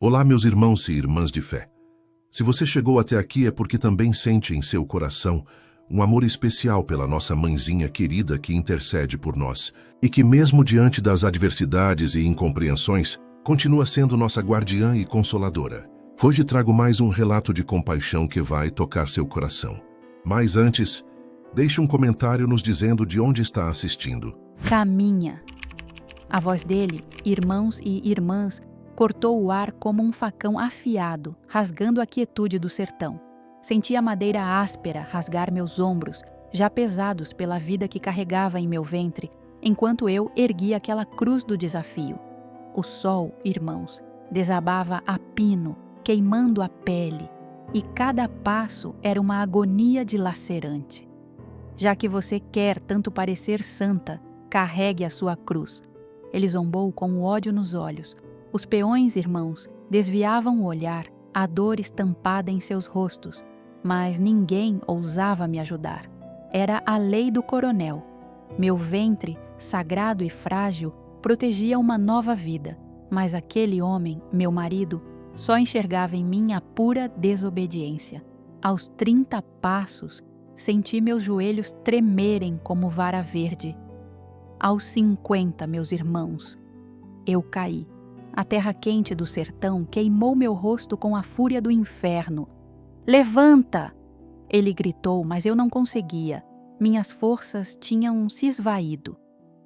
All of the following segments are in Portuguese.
Olá, meus irmãos e irmãs de fé. Se você chegou até aqui é porque também sente em seu coração um amor especial pela nossa mãezinha querida que intercede por nós e que, mesmo diante das adversidades e incompreensões, continua sendo nossa guardiã e consoladora. Hoje trago mais um relato de compaixão que vai tocar seu coração. Mas antes, deixe um comentário nos dizendo de onde está assistindo. Caminha. A voz dele, irmãos e irmãs, cortou o ar como um facão afiado, rasgando a quietude do sertão. Senti a madeira áspera rasgar meus ombros, já pesados pela vida que carregava em meu ventre, enquanto eu erguia aquela cruz do desafio. O sol, irmãos, desabava a pino, queimando a pele, e cada passo era uma agonia dilacerante. Já que você quer tanto parecer santa, carregue a sua cruz. Ele zombou com o ódio nos olhos. Os peões, irmãos, desviavam o olhar, a dor estampada em seus rostos, mas ninguém ousava me ajudar. Era a lei do coronel. Meu ventre, sagrado e frágil, protegia uma nova vida, mas aquele homem, meu marido, só enxergava em mim a pura desobediência. Aos 30 passos, senti meus joelhos tremerem como vara verde. Aos 50, meus irmãos, eu caí. A terra quente do sertão queimou meu rosto com a fúria do inferno. Levanta! Ele gritou, mas eu não conseguia. Minhas forças tinham se esvaído.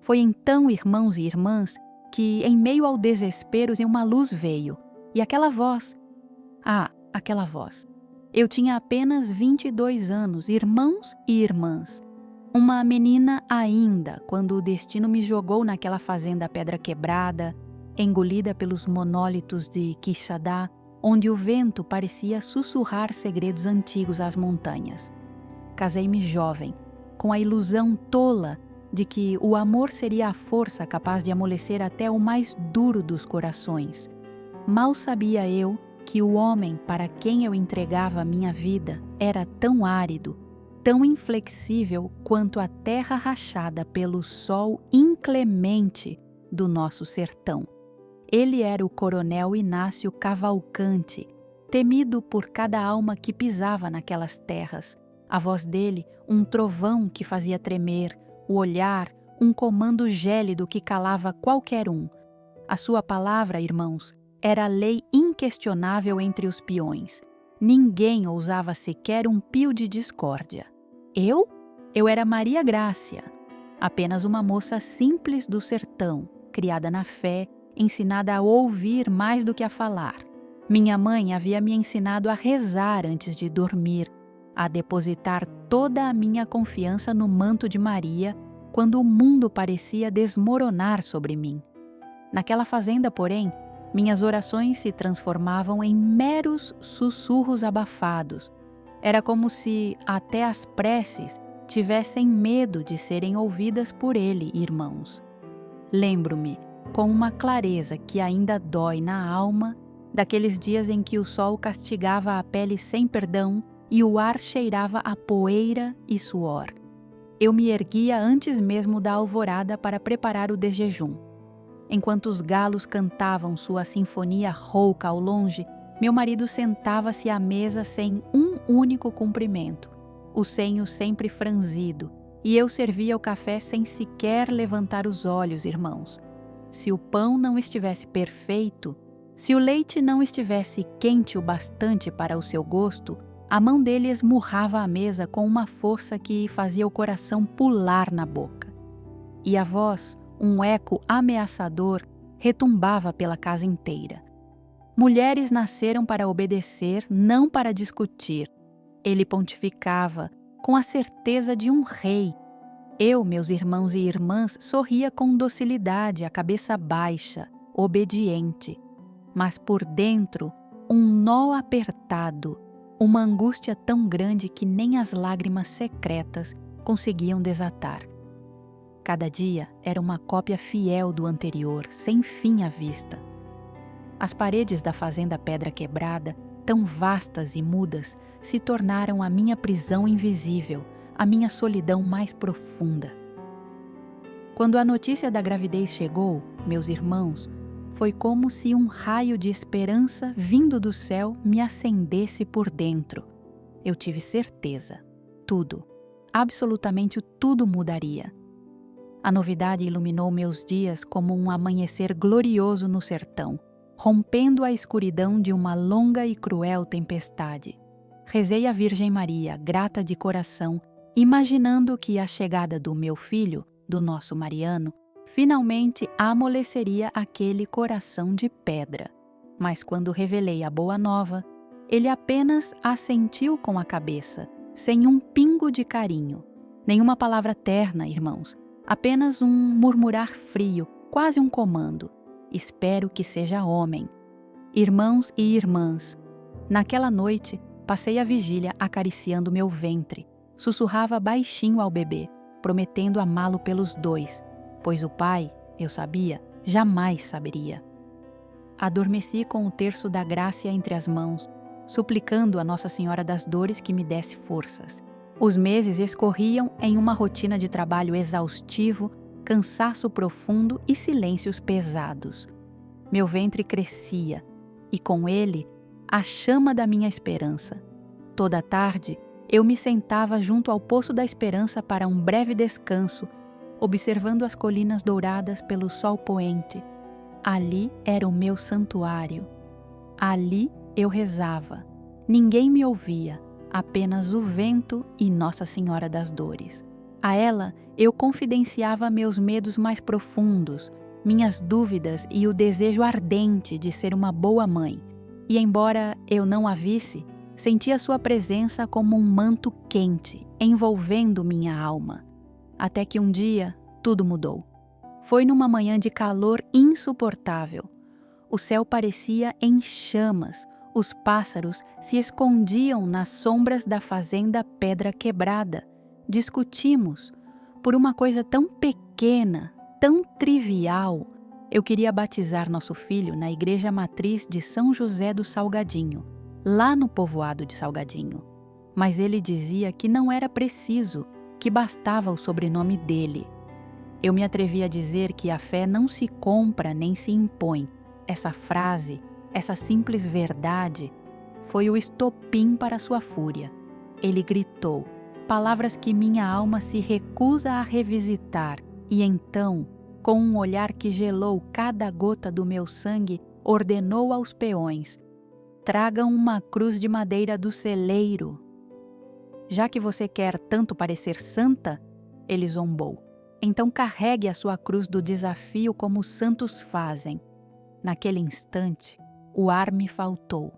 Foi então, irmãos e irmãs, que, em meio ao desespero, uma luz veio. E aquela voz... aquela voz. Eu tinha apenas 22 anos, irmãos e irmãs. Uma menina ainda, quando o destino me jogou naquela fazenda Pedra Quebrada, engolida pelos monólitos de Quixadá, onde o vento parecia sussurrar segredos antigos às montanhas. Casei-me jovem, com a ilusão tola de que o amor seria a força capaz de amolecer até o mais duro dos corações. Mal sabia eu que o homem para quem eu entregava a minha vida era tão árido, tão inflexível quanto a terra rachada pelo sol inclemente do nosso sertão. Ele era o coronel Inácio Cavalcante, temido por cada alma que pisava naquelas terras. A voz dele, um trovão que fazia tremer, o olhar, um comando gélido que calava qualquer um. A sua palavra, irmãos, era a lei inquestionável entre os peões. Ninguém ousava sequer um pio de discórdia. Eu era Maria Grácia, apenas uma moça simples do sertão, criada na fé, ensinada a ouvir mais do que a falar. Minha mãe havia me ensinado a rezar antes de dormir, a depositar toda a minha confiança no manto de Maria quando o mundo parecia desmoronar sobre mim. Naquela fazenda, porém, minhas orações se transformavam em meros sussurros abafados. Era como se até as preces tivessem medo de serem ouvidas por ele, irmãos. Lembro-me, com uma clareza que ainda dói na alma, daqueles dias em que o sol castigava a pele sem perdão e o ar cheirava a poeira e suor. Eu me erguia antes mesmo da alvorada para preparar o desjejum. Enquanto os galos cantavam sua sinfonia rouca ao longe, meu marido sentava-se à mesa sem um único cumprimento, o senho sempre franzido, e eu servia o café sem sequer levantar os olhos, irmãos. Se o pão não estivesse perfeito, se o leite não estivesse quente o bastante para o seu gosto, a mão dele esmurrava a mesa com uma força que fazia o coração pular na boca. E a voz, um eco ameaçador, retumbava pela casa inteira. Mulheres nasceram para obedecer, não para discutir. Ele pontificava, com a certeza de um rei. Eu, meus irmãos e irmãs, sorria com docilidade, a cabeça baixa, obediente. Mas por dentro, um nó apertado, uma angústia tão grande que nem as lágrimas secretas conseguiam desatar. Cada dia era uma cópia fiel do anterior, sem fim à vista. As paredes da fazenda Pedra Quebrada, tão vastas e mudas, se tornaram a minha prisão invisível, a minha solidão mais profunda. Quando a notícia da gravidez chegou, meus irmãos, Foi como se um raio de esperança vindo do céu me acendesse por dentro. Eu tive certeza. Tudo, absolutamente tudo mudaria. A novidade iluminou meus dias como um amanhecer glorioso no sertão, rompendo a escuridão de uma longa e cruel tempestade. Rezei à Virgem Maria, grata de coração, imaginando que a chegada do meu filho, do nosso Mariano, finalmente amoleceria aquele coração de pedra. Mas quando revelei a boa nova, ele apenas assentiu com a cabeça, sem um pingo de carinho. Nenhuma palavra terna, irmãos, apenas um murmurar frio, quase um comando. Espero que seja homem. Irmãos e irmãs, naquela noite passei a vigília acariciando meu ventre. Sussurrava baixinho ao bebê, prometendo amá-lo pelos dois, pois o pai, eu sabia, jamais saberia. Adormeci com o terço da graça entre as mãos, suplicando a Nossa Senhora das Dores que me desse forças. Os meses escorriam em uma rotina de trabalho exaustivo, cansaço profundo e silêncios pesados. Meu ventre crescia, e com ele, a chama da minha esperança. Toda tarde, eu me sentava junto ao Poço da Esperança para um breve descanso, observando as colinas douradas pelo sol poente. Ali era o meu santuário. Ali eu rezava. Ninguém me ouvia, apenas o vento e Nossa Senhora das Dores. A ela eu confidenciava meus medos mais profundos, minhas dúvidas e o desejo ardente de ser uma boa mãe. E embora eu não a visse, sentia sua presença como um manto quente, envolvendo minha alma. Até que um dia, tudo mudou. Foi numa manhã de calor insuportável. O céu parecia em chamas, os pássaros se escondiam nas sombras da fazenda Pedra Quebrada. Discutimos. Por uma coisa tão pequena, tão trivial, eu queria batizar nosso filho na igreja matriz de São José do Salgadinho, lá no povoado de Salgadinho. Mas ele dizia que não era preciso, que bastava o sobrenome dele. Eu me atrevi a dizer que a fé não se compra nem se impõe. Essa frase, essa simples verdade, foi o estopim para sua fúria. Ele gritou, palavras que minha alma se recusa a revisitar, e então, com um olhar que gelou cada gota do meu sangue, ordenou aos peões: tragam uma cruz de madeira do celeiro. Já que você quer tanto parecer santa, ele zombou, então carregue a sua cruz do desafio como os santos fazem. Naquele instante, o ar me faltou.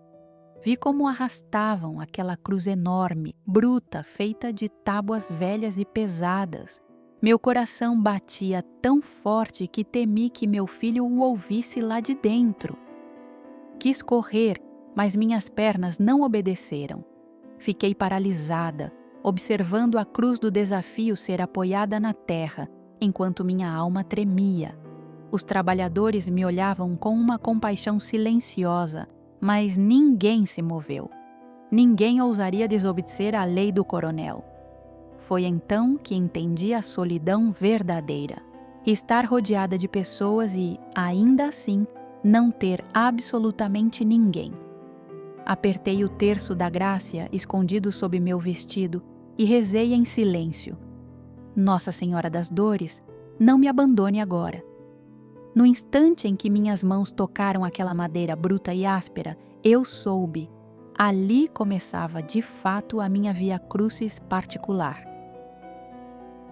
Vi como arrastavam aquela cruz enorme, bruta, feita de tábuas velhas e pesadas. Meu coração batia tão forte que temi que meu filho o ouvisse lá de dentro. Quis correr, mas minhas pernas não obedeceram. Fiquei paralisada, observando a cruz do desafio ser apoiada na terra, enquanto minha alma tremia. Os trabalhadores me olhavam com uma compaixão silenciosa, mas ninguém se moveu. Ninguém ousaria desobedecer à lei do coronel. Foi então que entendi a solidão verdadeira. Estar rodeada de pessoas e, ainda assim, não ter absolutamente ninguém. Apertei o terço da grácia escondido sob meu vestido e rezei em silêncio. Nossa Senhora das Dores, não me abandone agora. No instante em que minhas mãos tocaram aquela madeira bruta e áspera, eu soube. Ali começava de fato a minha via crucis particular.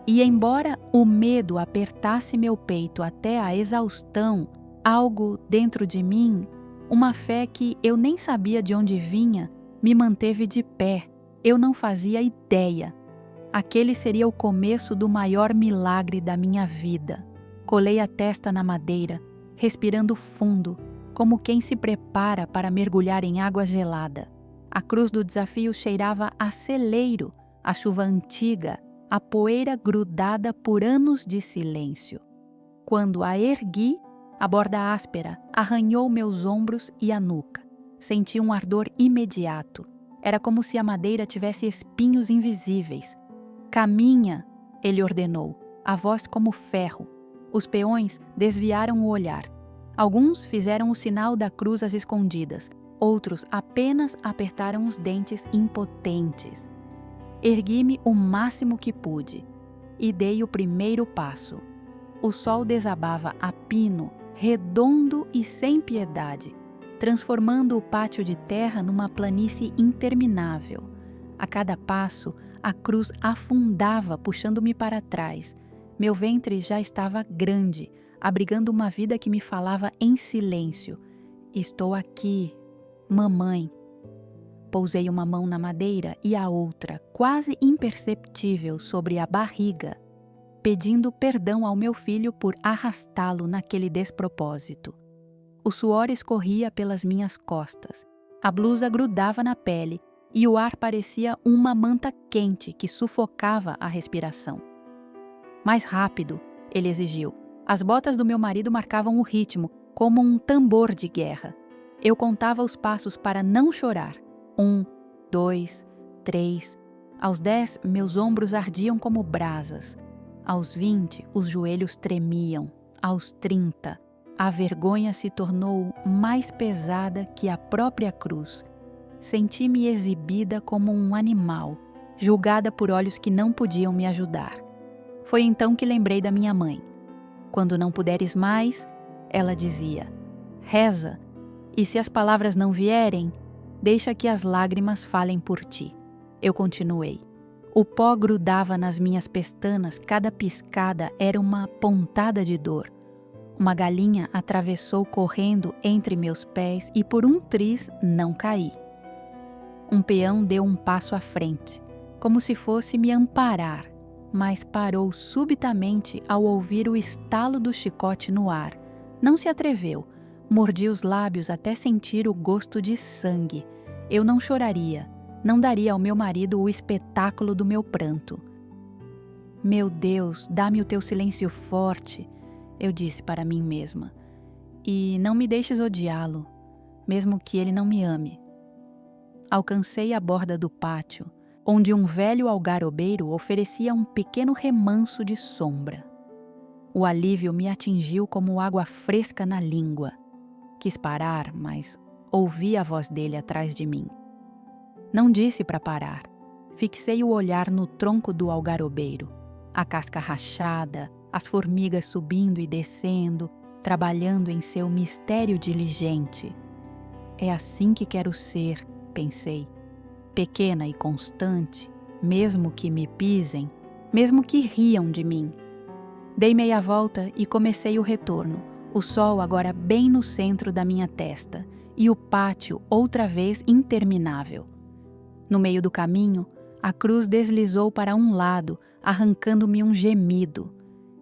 E embora o medo apertasse meu peito até a exaustão, algo dentro de mim, uma fé que eu nem sabia de onde vinha, me manteve de pé. Eu não fazia ideia. Aquele seria o começo do maior milagre da minha vida. Colei a testa na madeira, respirando fundo, como quem se prepara para mergulhar em água gelada. A cruz do desafio cheirava a celeiro, a chuva antiga, a poeira grudada por anos de silêncio. Quando a ergui, a borda áspera arranhou meus ombros e a nuca. Senti um ardor imediato. Era como se a madeira tivesse espinhos invisíveis. Caminha, ele ordenou, a voz como ferro. Os peões desviaram o olhar. Alguns fizeram o sinal da cruz às escondidas, outros apenas apertaram os dentes impotentes. Ergui-me o máximo que pude e dei o primeiro passo. O sol desabava a pino, redondo e sem piedade, transformando o pátio de terra numa planície interminável. A cada passo, a cruz afundava, puxando-me para trás. Meu ventre já estava grande, abrigando uma vida que me falava em silêncio. Estou aqui, mamãe. Pousei uma mão na madeira e a outra, quase imperceptível, sobre a barriga, pedindo perdão ao meu filho por arrastá-lo naquele despropósito. O suor escorria pelas minhas costas, a blusa grudava na pele e o ar parecia uma manta quente que sufocava a respiração. Mais rápido, ele exigiu. As botas do meu marido marcavam o ritmo, como um tambor de guerra. Eu contava os passos para não chorar. 1, 2, 3. Aos 10, meus ombros ardiam como brasas. Aos 20, os joelhos tremiam. Aos 30, a vergonha se tornou mais pesada que a própria cruz. Senti-me exibida como um animal, julgada por olhos que não podiam me ajudar. Foi então que lembrei da minha mãe. Quando não puderes mais, ela dizia, reza, e se as palavras não vierem, deixa que as lágrimas falem por ti. Eu continuei. O pó grudava nas minhas pestanas, cada piscada era uma pontada de dor. Uma galinha atravessou correndo entre meus pés e por um triz não caí. Um peão deu um passo à frente, como se fosse me amparar, mas parou subitamente ao ouvir o estalo do chicote no ar. Não se atreveu, mordi os lábios até sentir o gosto de sangue. Eu não choraria, não daria ao meu marido o espetáculo do meu pranto. Meu Deus, dá-me o teu silêncio forte, eu disse para mim mesma, e não me deixes odiá-lo, mesmo que ele não me ame. Alcancei a borda do pátio, onde um velho algarobeiro oferecia um pequeno remanso de sombra. O alívio me atingiu como água fresca na língua. Quis parar, mas ouvi a voz dele atrás de mim. Não disse para parar. Fixei o olhar no tronco do algarobeiro, a casca rachada, as formigas subindo e descendo, trabalhando em seu mistério diligente. É assim que quero ser, pensei, pequena e constante, mesmo que me pisem, mesmo que riam de mim. Dei meia volta e comecei o retorno, o sol agora bem no centro da minha testa e o pátio outra vez interminável. No meio do caminho, a cruz deslizou para um lado, arrancando-me um gemido.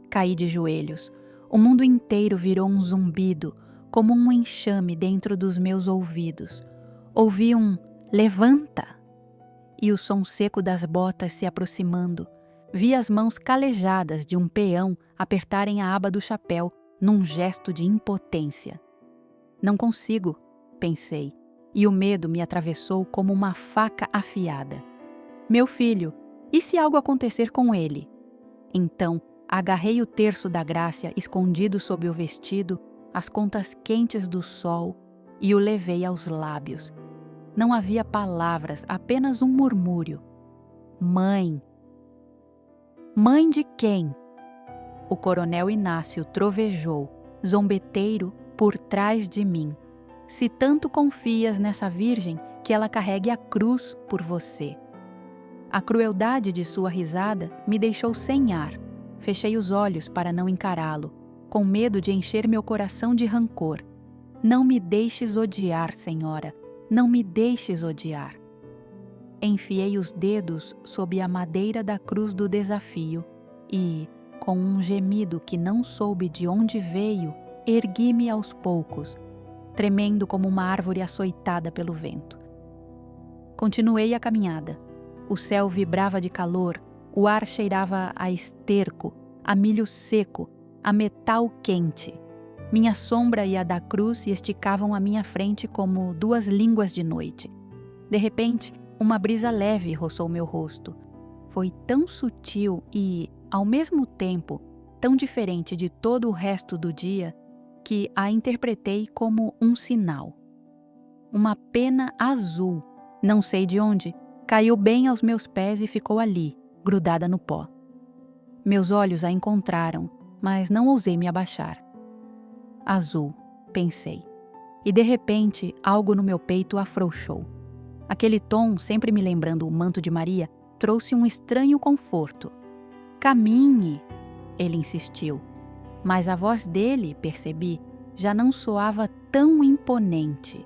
Caí de joelhos. O mundo inteiro virou um zumbido, como um enxame dentro dos meus ouvidos. Ouvi um "levanta!" e o som seco das botas se aproximando. Vi as mãos calejadas de um peão apertarem a aba do chapéu num gesto de impotência. Não consigo, pensei, e o medo me atravessou como uma faca afiada. Meu filho, e se algo acontecer com ele? Então, agarrei o terço da graça escondido sob o vestido, as contas quentes do sol, e o levei aos lábios. Não havia palavras, apenas um murmúrio. Mãe. Mãe de quem? O coronel Inácio trovejou, zombeteiro, por trás de mim. Se tanto confias nessa virgem, que ela carregue a cruz por você. A crueldade de sua risada me deixou sem ar. Fechei os olhos para não encará-lo, com medo de encher meu coração de rancor. Não me deixes odiar, Senhora. Não me deixes odiar. Enfiei os dedos sob a madeira da cruz do desafio e, com um gemido que não soube de onde veio, ergui-me aos poucos, tremendo como uma árvore açoitada pelo vento. Continuei a caminhada. O céu vibrava de calor, o ar cheirava a esterco, a milho seco, a metal quente. Minha sombra e a da cruz se esticavam à minha frente como duas línguas de noite. De repente, uma brisa leve roçou meu rosto. Foi tão sutil e, ao mesmo tempo, tão diferente de todo o resto do dia, que a interpretei como um sinal. Uma pena azul, não sei de onde, caiu bem aos meus pés e ficou ali, grudada no pó. Meus olhos a encontraram, mas não ousei me abaixar. Azul, pensei. E de repente, algo no meu peito afrouxou. Aquele tom, sempre me lembrando o manto de Maria, trouxe um estranho conforto. Caminhe, ele insistiu. Mas a voz dele, percebi, já não soava tão imponente.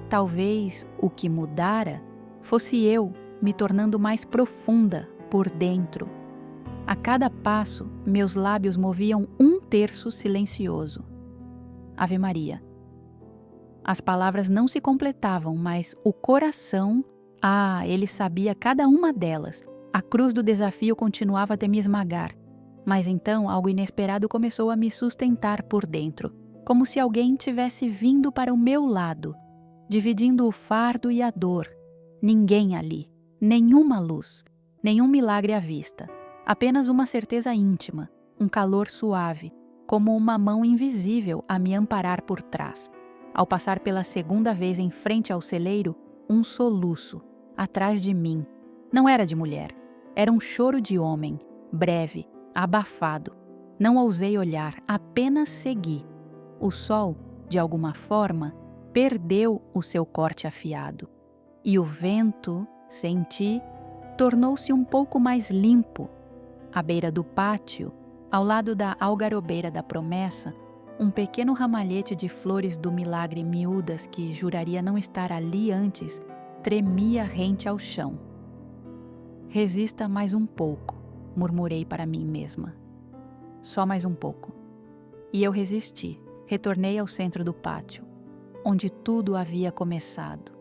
Talvez o que mudara fosse eu me tornando mais profunda por dentro. A cada passo, meus lábios moviam um terço silencioso. Ave Maria. As palavras não se completavam, mas o coração, ele sabia cada uma delas. A cruz do desafio continuava a me esmagar. Mas então algo inesperado começou a me sustentar por dentro, como se alguém tivesse vindo para o meu lado, dividindo o fardo e a dor. Ninguém ali, nenhuma luz, nenhum milagre à vista, apenas uma certeza íntima, um calor suave, como uma mão invisível a me amparar por trás. Ao passar pela segunda vez em frente ao celeiro, um soluço, atrás de mim. Não era de mulher, era um choro de homem, breve, abafado. Não ousei olhar, apenas segui. O sol, de alguma forma, perdeu o seu corte afiado. E o vento, senti, tornou-se um pouco mais limpo. À beira do pátio, ao lado da algarobeira da promessa, um pequeno ramalhete de flores do milagre miúdas que juraria não estar ali antes, tremia rente ao chão. Resista mais um pouco, murmurei para mim mesma. Só mais um pouco. E eu resisti, retornei ao centro do pátio, onde tudo havia começado.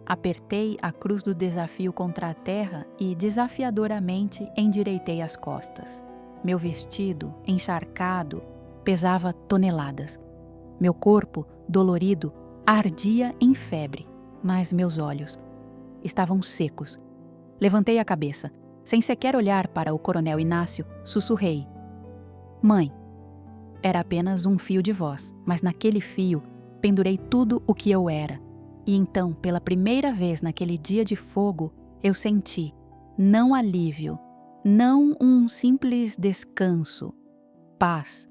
Apertei a cruz do desafio contra a terra e, desafiadoramente, endireitei as costas. Meu vestido, encharcado, pesava toneladas. Meu corpo, dolorido, ardia em febre, mas meus olhos estavam secos. Levantei a cabeça. Sem sequer olhar para o coronel Inácio, sussurrei. Mãe. Era apenas um fio de voz, mas naquele fio pendurei tudo o que eu era. E então, pela primeira vez naquele dia de fogo, eu senti, não alívio, não um simples descanso, paz.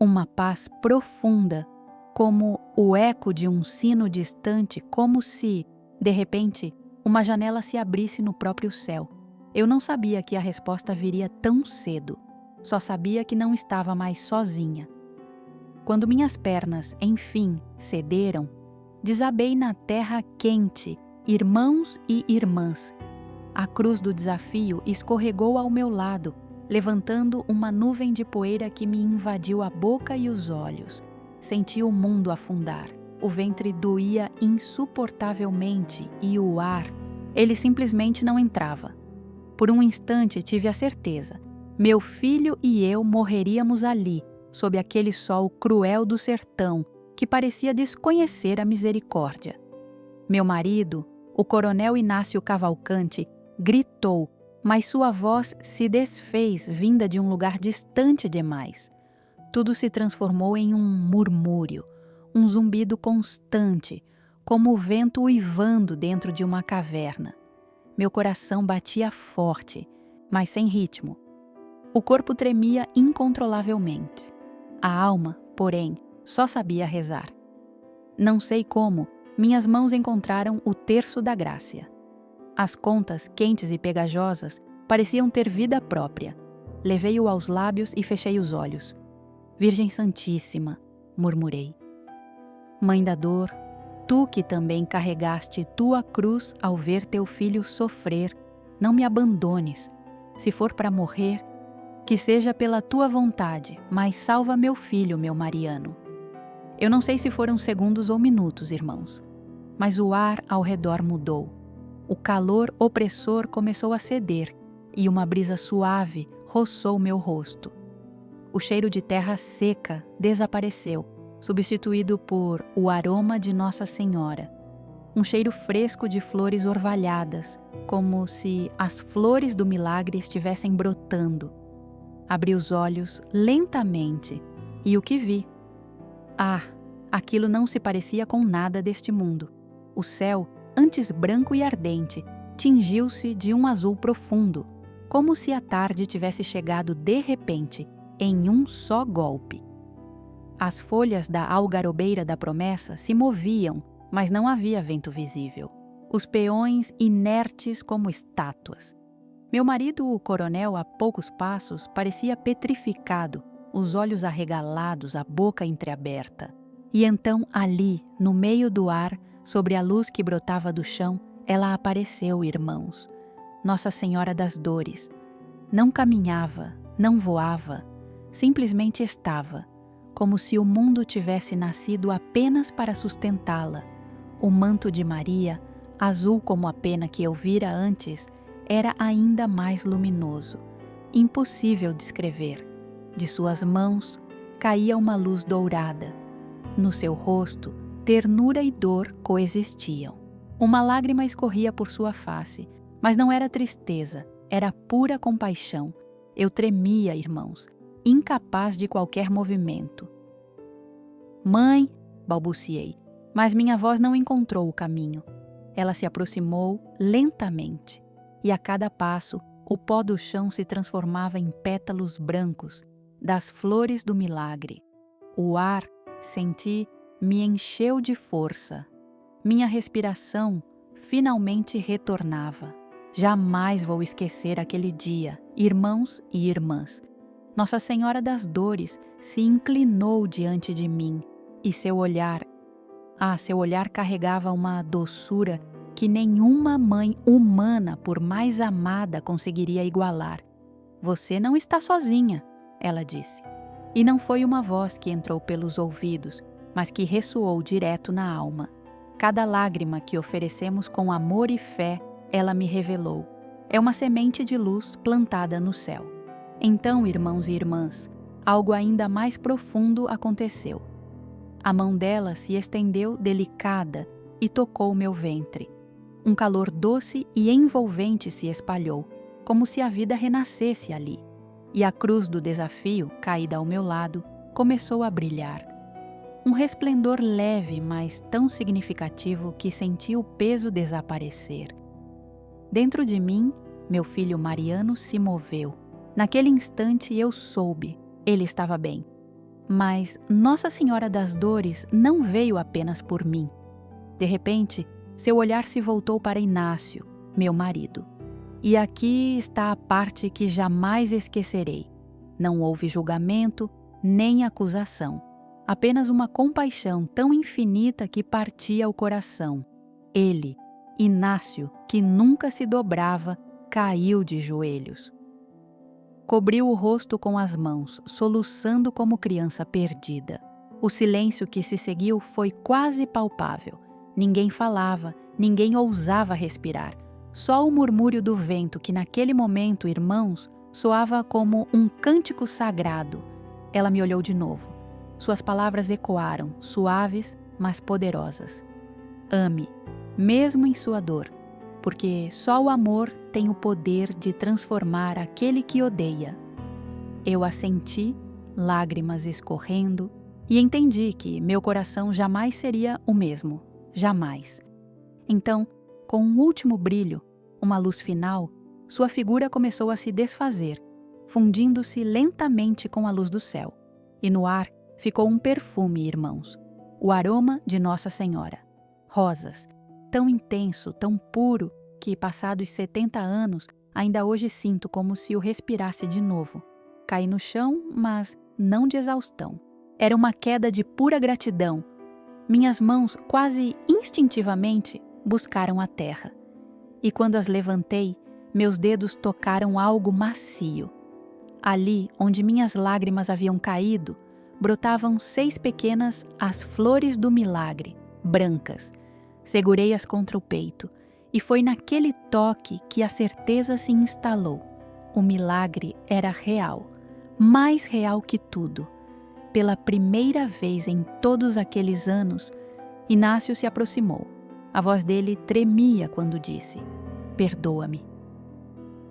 Uma paz profunda, como o eco de um sino distante, como se, de repente, uma janela se abrisse no próprio céu. Eu não sabia que a resposta viria tão cedo, só sabia que não estava mais sozinha. Quando minhas pernas, enfim, cederam, desabei na terra quente, irmãos e irmãs. A cruz do desafio escorregou ao meu lado, levantando uma nuvem de poeira que me invadiu a boca e os olhos. Senti o mundo afundar. O ventre doía insuportavelmente e o ar, ele simplesmente não entrava. Por um instante tive a certeza. Meu filho e eu morreríamos ali, sob aquele sol cruel do sertão, que parecia desconhecer a misericórdia. Meu marido, o coronel Inácio Cavalcante, gritou, mas sua voz se desfez vinda de um lugar distante demais. Tudo se transformou em um murmúrio, um zumbido constante, como o vento uivando dentro de uma caverna. Meu coração batia forte, mas sem ritmo. O corpo tremia incontrolavelmente. A alma, porém, só sabia rezar. Não sei como, minhas mãos encontraram o terço da graça. As contas, quentes e pegajosas, pareciam ter vida própria. Levei-o aos lábios e fechei os olhos. Virgem Santíssima, murmurei. Mãe da dor, tu que também carregaste tua cruz ao ver teu filho sofrer, não me abandones. Se for para morrer, que seja pela tua vontade, mas salva meu filho, meu Mariano. Eu não sei se foram segundos ou minutos, irmãos, mas o ar ao redor mudou. O calor opressor começou a ceder e uma brisa suave roçou meu rosto. O cheiro de terra seca desapareceu, substituído por o aroma de Nossa Senhora. Um cheiro fresco de flores orvalhadas, como se as flores do milagre estivessem brotando. Abri os olhos lentamente e o que vi? Ah, aquilo não se parecia com nada deste mundo. O céu, antes branco e ardente, tingiu-se de um azul profundo, como se a tarde tivesse chegado de repente, em um só golpe. As folhas da algarobeira da promessa se moviam, mas não havia vento visível. Os peões inertes como estátuas. Meu marido, o coronel, a poucos passos, parecia petrificado, os olhos arregalados, a boca entreaberta. E então, ali, no meio do ar, sobre a luz que brotava do chão, ela apareceu, irmãos. Nossa Senhora das Dores. Não caminhava, não voava, simplesmente estava, como se o mundo tivesse nascido apenas para sustentá-la. O manto de Maria, azul como a pena que eu vira antes, era ainda mais luminoso, impossível descrever. De suas mãos caía uma luz dourada. No seu rosto, ternura e dor coexistiam. Uma lágrima escorria por sua face, mas não era tristeza, era pura compaixão. Eu tremia, irmãos, incapaz de qualquer movimento. Mãe, balbuciei, mas minha voz não encontrou o caminho. Ela se aproximou lentamente, e a cada passo o pó do chão se transformava em pétalos brancos das flores do milagre. O ar, senti, me encheu de força. Minha respiração finalmente retornava. Jamais vou esquecer aquele dia, irmãos e irmãs. Nossa Senhora das Dores se inclinou diante de mim e seu olhar carregava uma doçura que nenhuma mãe humana, por mais amada, conseguiria igualar. Você não está sozinha, ela disse. E não foi uma voz que entrou pelos ouvidos, mas que ressoou direto na alma. Cada lágrima que oferecemos com amor e fé, ela me revelou. É uma semente de luz plantada no céu. Então, irmãos e irmãs, algo ainda mais profundo aconteceu. A mão dela se estendeu delicada e tocou meu ventre. Um calor doce e envolvente se espalhou, como se a vida renascesse ali. E a cruz do desafio, caída ao meu lado, começou a brilhar. Um resplendor leve, mas tão significativo que senti o peso desaparecer. Dentro de mim, meu filho Mariano se moveu. Naquele instante eu soube, ele estava bem. Mas Nossa Senhora das Dores não veio apenas por mim. De repente, seu olhar se voltou para Inácio, meu marido. E aqui está a parte que jamais esquecerei. Não houve julgamento, nem acusação. Apenas uma compaixão tão infinita que partia o coração. Ele, Inácio, que nunca se dobrava, caiu de joelhos. Cobriu o rosto com as mãos, soluçando como criança perdida. O silêncio que se seguiu foi quase palpável. Ninguém falava, ninguém ousava respirar. Só o murmúrio do vento que naquele momento, irmãos, soava como um cântico sagrado. Ela me olhou de novo. Suas palavras ecoaram, suaves, mas poderosas. Ame, mesmo em sua dor, porque só o amor tem o poder de transformar aquele que odeia. Eu assenti, lágrimas escorrendo, e entendi que meu coração jamais seria o mesmo, jamais. Então, com um último brilho, uma luz final, sua figura começou a se desfazer, fundindo-se lentamente com a luz do céu. E no ar ficou um perfume, irmãos, o aroma de Nossa Senhora. Rosas, tão intenso, tão puro, que, passados 70 anos, ainda hoje sinto como se o respirasse de novo. Caí no chão, mas não de exaustão. Era uma queda de pura gratidão. Minhas mãos, quase instintivamente, buscaram a terra. E quando as levantei, meus dedos tocaram algo macio. Ali, onde minhas lágrimas haviam caído, brotavam 6 pequenas as flores do milagre, brancas. Segurei-as contra o peito, e foi naquele toque que a certeza se instalou. O milagre era real, mais real que tudo. Pela primeira vez em todos aqueles anos, Inácio se aproximou. A voz dele tremia quando disse: "Perdoa-me."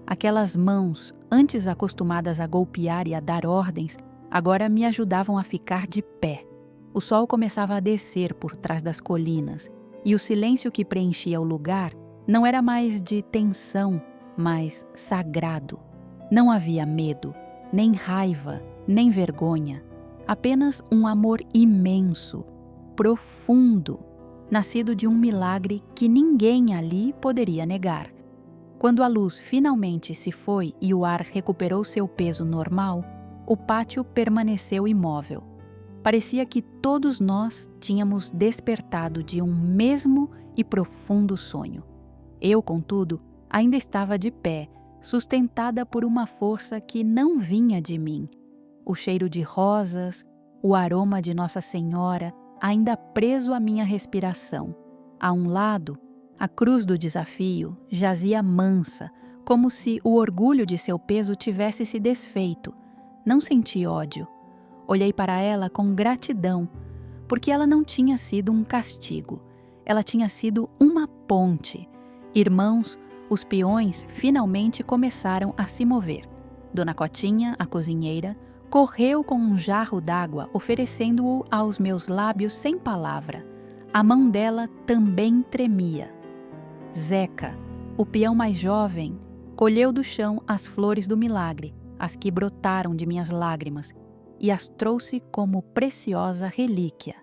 Aquelas mãos, antes acostumadas a golpear e a dar ordens, agora me ajudavam a ficar de pé. O sol começava a descer por trás das colinas, e o silêncio que preenchia o lugar não era mais de tensão, mas sagrado. Não havia medo, nem raiva, nem vergonha. Apenas um amor imenso, profundo, nascido de um milagre que ninguém ali poderia negar. Quando a luz finalmente se foi e o ar recuperou seu peso normal, o pátio permaneceu imóvel. Parecia que todos nós tínhamos despertado de um mesmo e profundo sonho. Eu, contudo, ainda estava de pé, sustentada por uma força que não vinha de mim. O cheiro de rosas, o aroma de Nossa Senhora, ainda preso à minha respiração. A um lado, a cruz do desafio jazia mansa, como se o orgulho de seu peso tivesse se desfeito. Não senti ódio. Olhei para ela com gratidão, porque ela não tinha sido um castigo. Ela tinha sido uma ponte. Irmãos, os peões finalmente começaram a se mover. Dona Cotinha, a cozinheira, correu com um jarro d'água, oferecendo-o aos meus lábios sem palavra. A mão dela também tremia. Zeca, o peão mais jovem, colheu do chão as flores do milagre, as que brotaram de minhas lágrimas, e as trouxe como preciosa relíquia.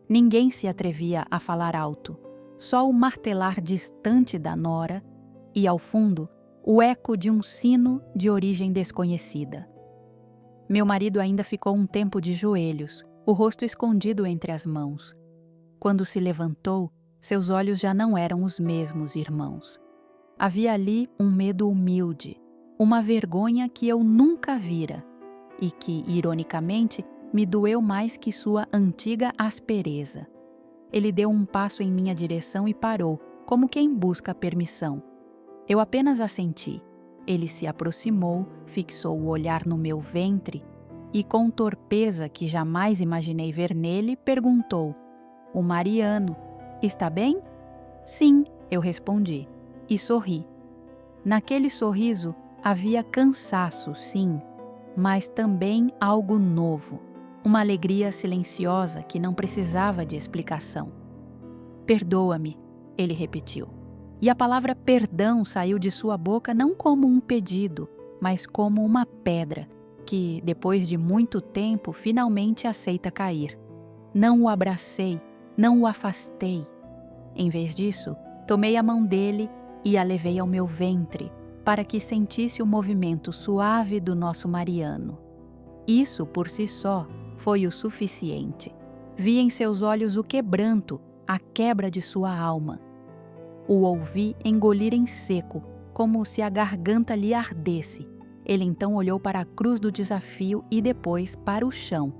Ninguém se atrevia a falar alto, só o martelar distante da nora e, ao fundo, o eco de um sino de origem desconhecida. Meu marido ainda ficou um tempo de joelhos, o rosto escondido entre as mãos. Quando se levantou, seus olhos já não eram os mesmos, irmãos. Havia ali um medo humilde, uma vergonha que eu nunca vira e que, ironicamente, me doeu mais que sua antiga aspereza. Ele deu um passo em minha direção e parou, como quem busca permissão. Eu apenas assenti. Ele se aproximou, fixou o olhar no meu ventre e, com torpeza que jamais imaginei ver nele, perguntou: "O Mariano, está bem?" "Sim", eu respondi, e sorri. Naquele sorriso havia cansaço, sim, mas também algo novo, uma alegria silenciosa que não precisava de explicação. "Perdoa-me", ele repetiu. E a palavra perdão saiu de sua boca não como um pedido, mas como uma pedra que, depois de muito tempo, finalmente aceita cair. Não o abracei, não o afastei. Em vez disso, tomei a mão dele e a levei ao meu ventre, para que sentisse o movimento suave do nosso Mariano. Isso, por si só, foi o suficiente. Vi em seus olhos o quebranto, a quebra de sua alma. O ouvi engolir em seco, como se a garganta lhe ardesse. Ele então olhou para a cruz do desafio e depois para o chão.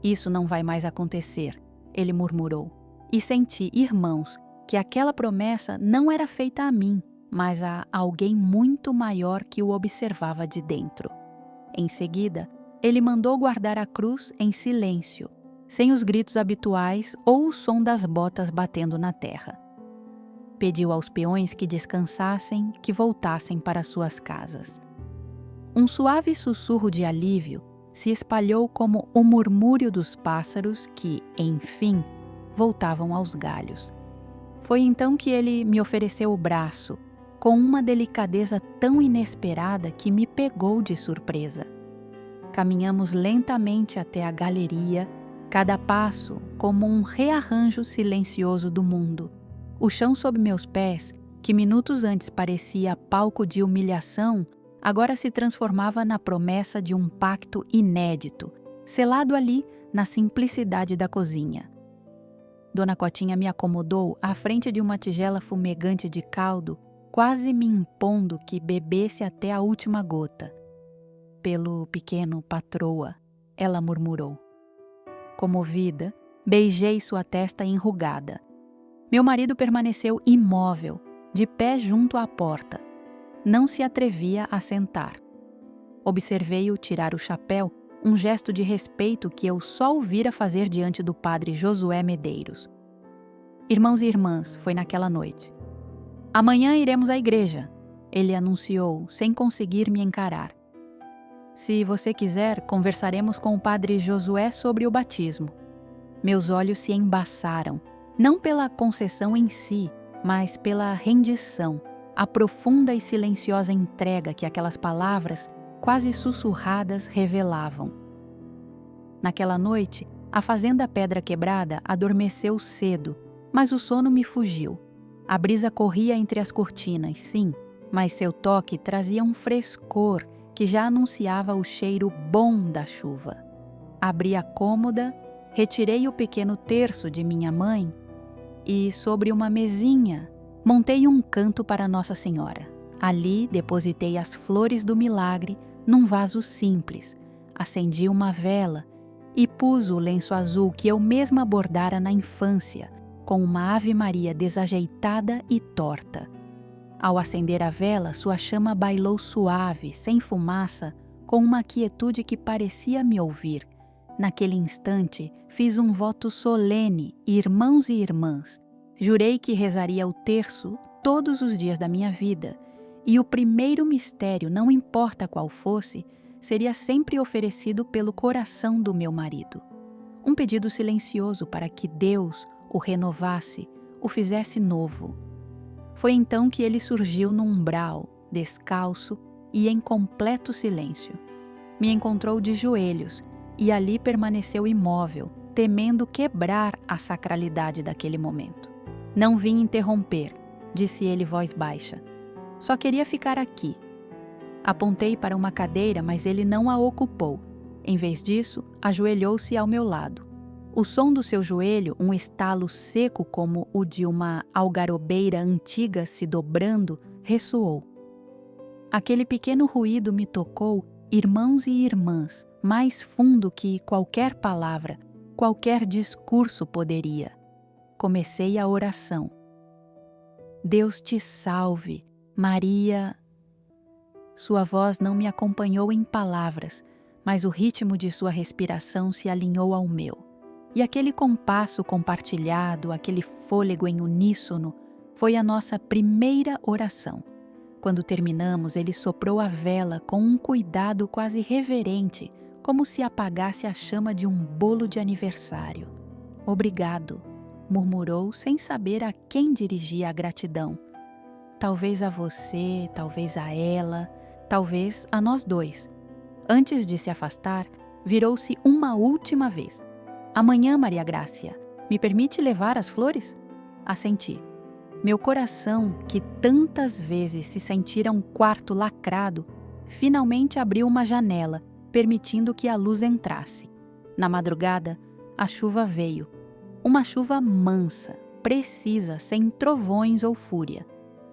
"Isso não vai mais acontecer", ele murmurou. E senti, irmãos, que aquela promessa não era feita a mim, mas a alguém muito maior que o observava de dentro. Em seguida, ele mandou guardar a cruz em silêncio, sem os gritos habituais ou o som das botas batendo na terra. Pediu aos peões que descansassem, que voltassem para suas casas. Um suave sussurro de alívio se espalhou como o murmúrio dos pássaros que, enfim, voltavam aos galhos. Foi então que ele me ofereceu o braço, com uma delicadeza tão inesperada que me pegou de surpresa. Caminhamos lentamente até a galeria, cada passo como um rearranjo silencioso do mundo. O chão sob meus pés, que minutos antes parecia palco de humilhação, agora se transformava na promessa de um pacto inédito, selado ali na simplicidade da cozinha. Dona Cotinha me acomodou à frente de uma tigela fumegante de caldo, quase me impondo que bebesse até a última gota. "Pelo pequeno, patroa", ela murmurou. Comovida, beijei sua testa enrugada. Meu marido permaneceu imóvel, de pé junto à porta. Não se atrevia a sentar. Observei-o tirar o chapéu, um gesto de respeito que eu só ouvira fazer diante do padre Josué Medeiros. "Irmãos e irmãs", foi naquela noite. "Amanhã iremos à igreja", ele anunciou, sem conseguir me encarar. Se você quiser, conversaremos com o padre Josué sobre o batismo. Meus olhos se embaçaram, não pela concessão em si, mas pela rendição, a profunda e silenciosa entrega que aquelas palavras, quase sussurradas, revelavam. Naquela noite, a fazenda Pedra Quebrada adormeceu cedo, mas o sono me fugiu. A brisa corria entre as cortinas, sim, mas seu toque trazia um frescor que já anunciava o cheiro bom da chuva. Abri a cômoda, retirei o pequeno terço de minha mãe e, sobre uma mesinha, montei um canto para Nossa Senhora. Ali depositei as flores do milagre num vaso simples, acendi uma vela e pus o lenço azul que eu mesma bordara na infância, com uma Ave Maria desajeitada e torta. Ao acender a vela, sua chama bailou suave, sem fumaça, com uma quietude que parecia me ouvir. Naquele instante, fiz um voto solene, irmãos e irmãs. Jurei que rezaria o terço todos os dias da minha vida, e o primeiro mistério, não importa qual fosse, seria sempre oferecido pelo coração do meu marido. Um pedido silencioso para que Deus o renovasse, o fizesse novo. Foi então que ele surgiu no umbral, descalço e em completo silêncio. Me encontrou de joelhos e ali permaneceu imóvel, temendo quebrar a sacralidade daquele momento. Não vim interromper, disse ele voz baixa. Só queria ficar aqui. Apontei para uma cadeira, mas ele não a ocupou. Em vez disso, ajoelhou-se ao meu lado. O som do seu joelho, um estalo seco como o de uma algarobeira antiga se dobrando, ressoou. Aquele pequeno ruído me tocou, irmãos e irmãs, mais fundo que qualquer palavra, qualquer discurso poderia. Comecei a oração. Deus te salve, Maria. Sua voz não me acompanhou em palavras, mas o ritmo de sua respiração se alinhou ao meu. E aquele compasso compartilhado, aquele fôlego em uníssono, foi a nossa primeira oração. Quando terminamos, ele soprou a vela com um cuidado quase reverente, como se apagasse a chama de um bolo de aniversário. Obrigado, murmurou sem saber a quem dirigia a gratidão. Talvez a você, talvez a ela, talvez a nós dois. Antes de se afastar, virou-se uma última vez. Amanhã, Maria Grácia, me permite levar as flores? Assenti. Meu coração, que tantas vezes se sentira um quarto lacrado, finalmente abriu uma janela, permitindo que a luz entrasse. Na madrugada, a chuva veio. Uma chuva mansa, precisa, sem trovões ou fúria.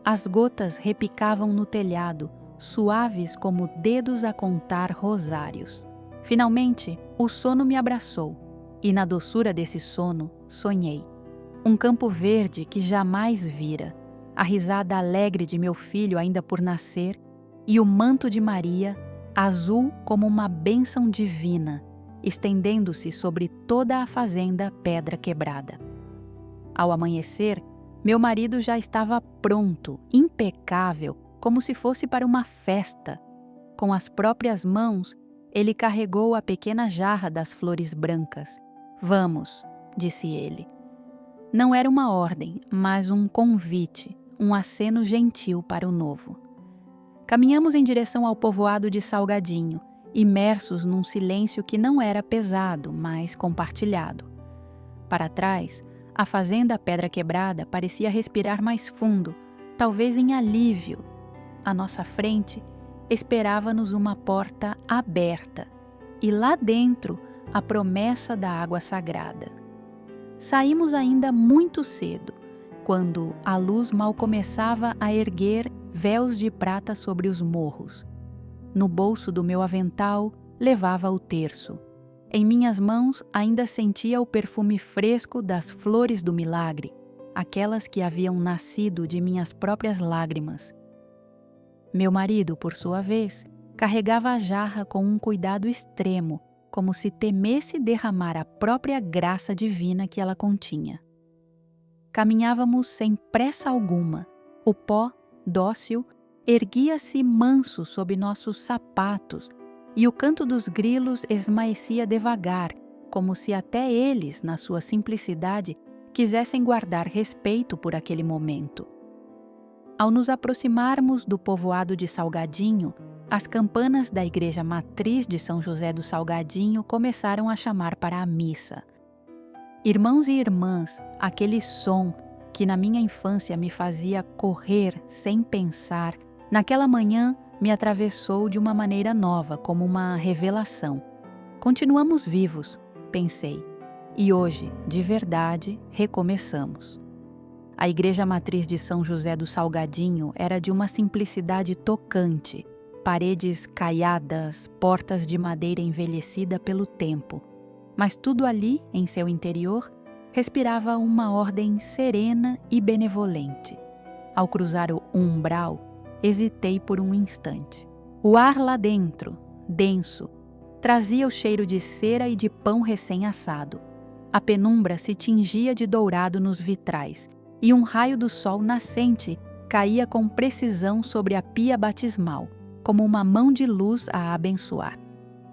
As gotas repicavam no telhado, suaves como dedos a contar rosários. Finalmente, o sono me abraçou. E na doçura desse sono, sonhei. Um campo verde que jamais vira, a risada alegre de meu filho ainda por nascer e o manto de Maria, azul como uma bênção divina, estendendo-se sobre toda a fazenda Pedra Quebrada. Ao amanhecer, meu marido já estava pronto, impecável, como se fosse para uma festa. Com as próprias mãos, ele carregou a pequena jarra das flores brancas. Vamos, disse ele. Não era uma ordem, mas um convite, um aceno gentil para o novo. Caminhamos em direção ao povoado de Salgadinho, imersos num silêncio que não era pesado, mas compartilhado. Para trás, a fazenda Pedra Quebrada parecia respirar mais fundo, talvez em alívio. À nossa frente, esperava-nos uma porta aberta, e lá dentro, a promessa da água sagrada. Saímos ainda muito cedo, quando a luz mal começava a erguer véus de prata sobre os morros. No bolso do meu avental levava o terço. Em minhas mãos ainda sentia o perfume fresco das flores do milagre, aquelas que haviam nascido de minhas próprias lágrimas. Meu marido, por sua vez, carregava a jarra com um cuidado extremo, como se temesse derramar a própria graça divina que ela continha. Caminhávamos sem pressa alguma. O pó, dócil, erguia-se manso sob nossos sapatos e o canto dos grilos esmaecia devagar, como se até eles, na sua simplicidade, quisessem guardar respeito por aquele momento. Ao nos aproximarmos do povoado de Salgadinho, as campanas da igreja matriz de São José do Salgadinho começaram a chamar para a missa. Irmãos e irmãs, aquele som que na minha infância me fazia correr sem pensar, naquela manhã me atravessou de uma maneira nova, como uma revelação. Continuamos vivos, pensei, e hoje, de verdade, recomeçamos. A igreja matriz de São José do Salgadinho era de uma simplicidade tocante, paredes caiadas, portas de madeira envelhecida pelo tempo. Mas tudo ali, em seu interior, respirava uma ordem serena e benevolente. Ao cruzar o umbral, hesitei por um instante. O ar lá dentro, denso, trazia o cheiro de cera e de pão recém-assado. A penumbra se tingia de dourado nos vitrais, e um raio do sol nascente caía com precisão sobre a pia batismal, como uma mão de luz a abençoar.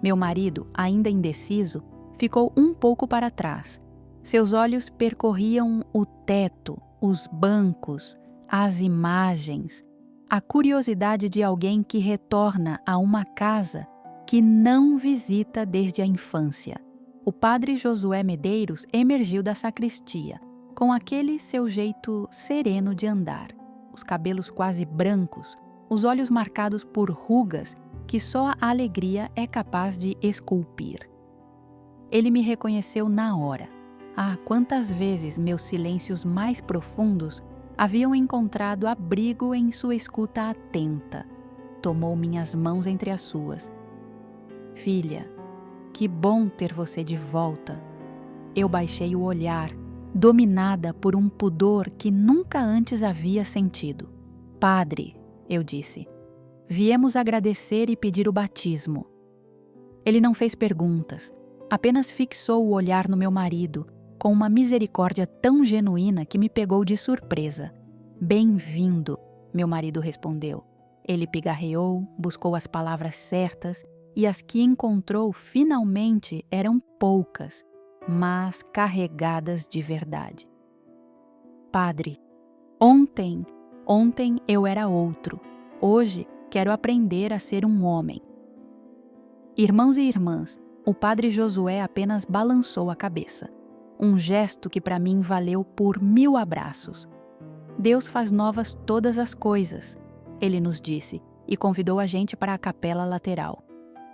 Meu marido, ainda indeciso, ficou um pouco para trás. Seus olhos percorriam o teto, os bancos, as imagens, a curiosidade de alguém que retorna a uma casa que não visita desde a infância. O padre Josué Medeiros emergiu da sacristia, com aquele seu jeito sereno de andar, os cabelos quase brancos, os olhos marcados por rugas que só a alegria é capaz de esculpir. Ele me reconheceu na hora. Ah, quantas vezes meus silêncios mais profundos haviam encontrado abrigo em sua escuta atenta. Tomou minhas mãos entre as suas. Filha, que bom ter você de volta. Eu baixei o olhar, dominada por um pudor que nunca antes havia sentido. Padre, eu disse, viemos agradecer e pedir o batismo. Ele não fez perguntas, apenas fixou o olhar no meu marido, com uma misericórdia tão genuína que me pegou de surpresa. Bem-vindo, meu marido respondeu. Ele pigarreou, buscou as palavras certas, e as que encontrou finalmente eram poucas, mas carregadas de verdade. Padre, ontem eu era outro. Hoje quero aprender a ser um homem. Irmãos e irmãs, o padre Josué apenas balançou a cabeça. Um gesto que para mim valeu por 1000 abraços. Deus faz novas todas as coisas, ele nos disse, e convidou a gente para a capela lateral.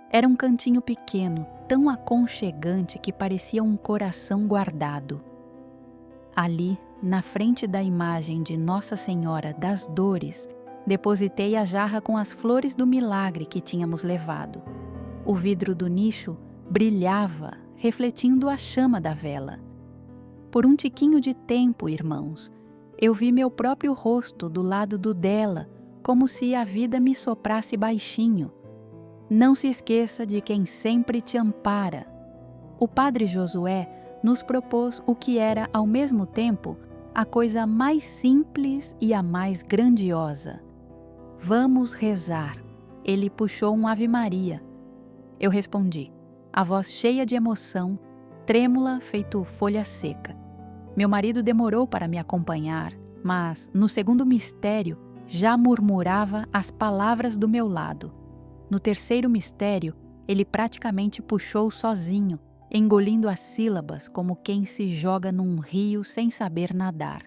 Era um cantinho pequeno, tão aconchegante que parecia um coração guardado. Ali, na frente da imagem de Nossa Senhora das Dores, depositei a jarra com as flores do milagre que tínhamos levado. O vidro do nicho brilhava, refletindo a chama da vela. Por um tiquinho de tempo, irmãos, eu vi meu próprio rosto do lado do dela, como se a vida me soprasse baixinho. Não se esqueça de quem sempre te ampara. O padre Josué nos propôs o que era, ao mesmo tempo, a coisa mais simples e a mais grandiosa. Vamos rezar. Ele puxou um Ave Maria. Eu respondi, a voz cheia de emoção, trêmula feito folha seca. Meu marido demorou para me acompanhar, mas, no segundo mistério, já murmurava as palavras do meu lado. No terceiro mistério, ele praticamente puxou sozinho, engolindo as sílabas como quem se joga num rio sem saber nadar.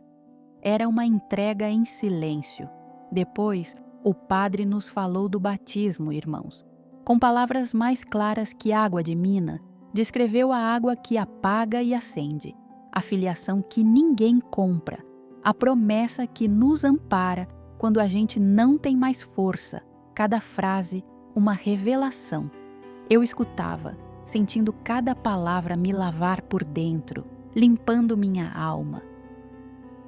Era uma entrega em silêncio. Depois, o padre nos falou do batismo, irmãos. Com palavras mais claras que água de mina, descreveu a água que apaga e acende, a filiação que ninguém compra, a promessa que nos ampara quando a gente não tem mais força, cada frase uma revelação. Eu escutava, sentindo cada palavra me lavar por dentro, limpando minha alma.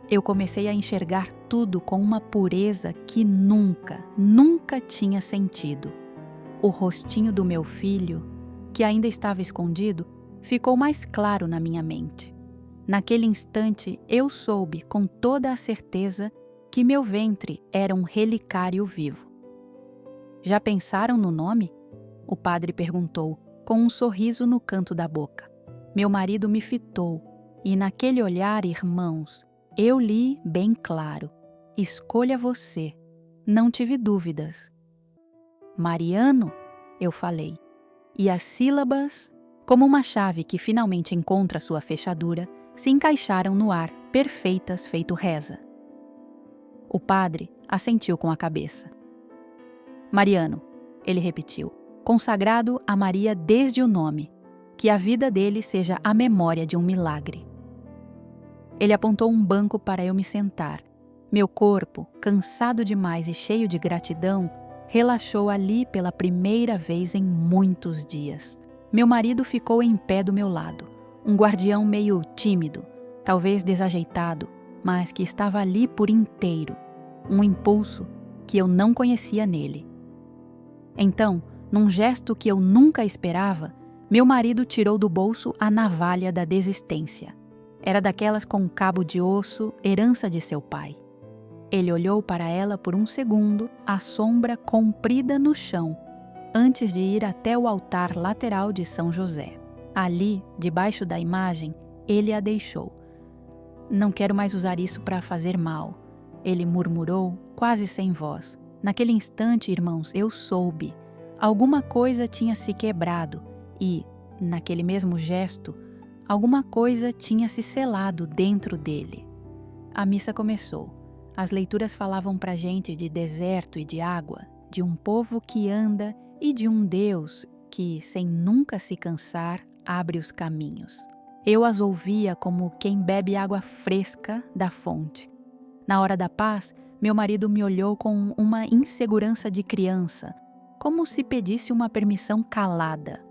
Eu comecei a enxergar tudo com uma pureza que nunca tinha sentido. O rostinho do meu filho, que ainda estava escondido, ficou mais claro na minha mente. Naquele instante, eu soube com toda a certeza que meu ventre era um relicário vivo. Já pensaram no nome? O padre perguntou, com um sorriso no canto da boca. Meu marido me fitou, e naquele olhar, irmãos, eu li bem claro: escolha você. Não tive dúvidas. Mariano, eu falei, e as sílabas, como uma chave que finalmente encontra sua fechadura, se encaixaram no ar, perfeitas feito reza. O padre assentiu com a cabeça. Mariano, ele repetiu, consagrado a Maria desde o nome, que a vida dele seja a memória de um milagre. Ele apontou um banco para eu me sentar. Meu corpo, cansado demais e cheio de gratidão, relaxou ali pela primeira vez em muitos dias. Meu marido ficou em pé do meu lado, um guardião meio tímido, talvez desajeitado, mas que estava ali por inteiro, um impulso que eu não conhecia nele. Então, num gesto que eu nunca esperava, meu marido tirou do bolso a navalha da desistência. Era daquelas com cabo de osso, herança de seu pai. Ele olhou para ela por um segundo, a sombra comprida no chão, antes de ir até o altar lateral de São José. Ali, debaixo da imagem, ele a deixou. Não quero mais usar isso para fazer mal, ele murmurou, quase sem voz. Naquele instante, irmãos, eu soube. Alguma coisa tinha se quebrado e, naquele mesmo gesto, alguma coisa tinha se selado dentro dele. A missa começou. As leituras falavam pra gente de deserto e de água, de um povo que anda e de um Deus que, sem nunca se cansar, abre os caminhos. Eu as ouvia como quem bebe água fresca da fonte. Na hora da paz, meu marido me olhou com uma insegurança de criança, como se pedisse uma permissão calada.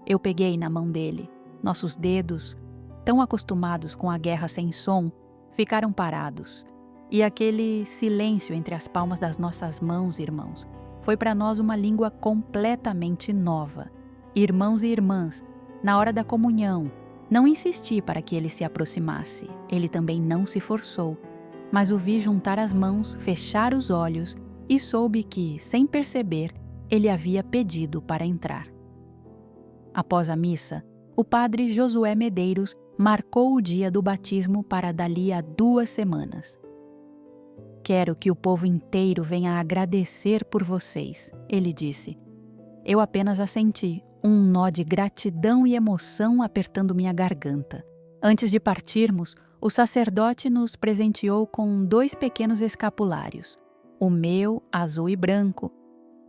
Eu peguei na mão dele. Nossos dedos, tão acostumados com a guerra sem som, ficaram parados. E aquele silêncio entre as palmas das nossas mãos, irmãos, foi para nós uma língua completamente nova. Irmãos e irmãs, na hora da comunhão, não insisti para que ele se aproximasse. Ele também não se forçou. Mas o vi juntar as mãos, fechar os olhos e soube que, sem perceber, ele havia pedido para entrar. Após a missa, o padre Josué Medeiros marcou o dia do batismo para dali a 2 semanas. Quero que o povo inteiro venha agradecer por vocês, ele disse. Eu apenas assenti, um nó de gratidão e emoção apertando minha garganta. Antes de partirmos, o sacerdote nos presenteou com 2 pequenos escapulários. O meu, azul e branco,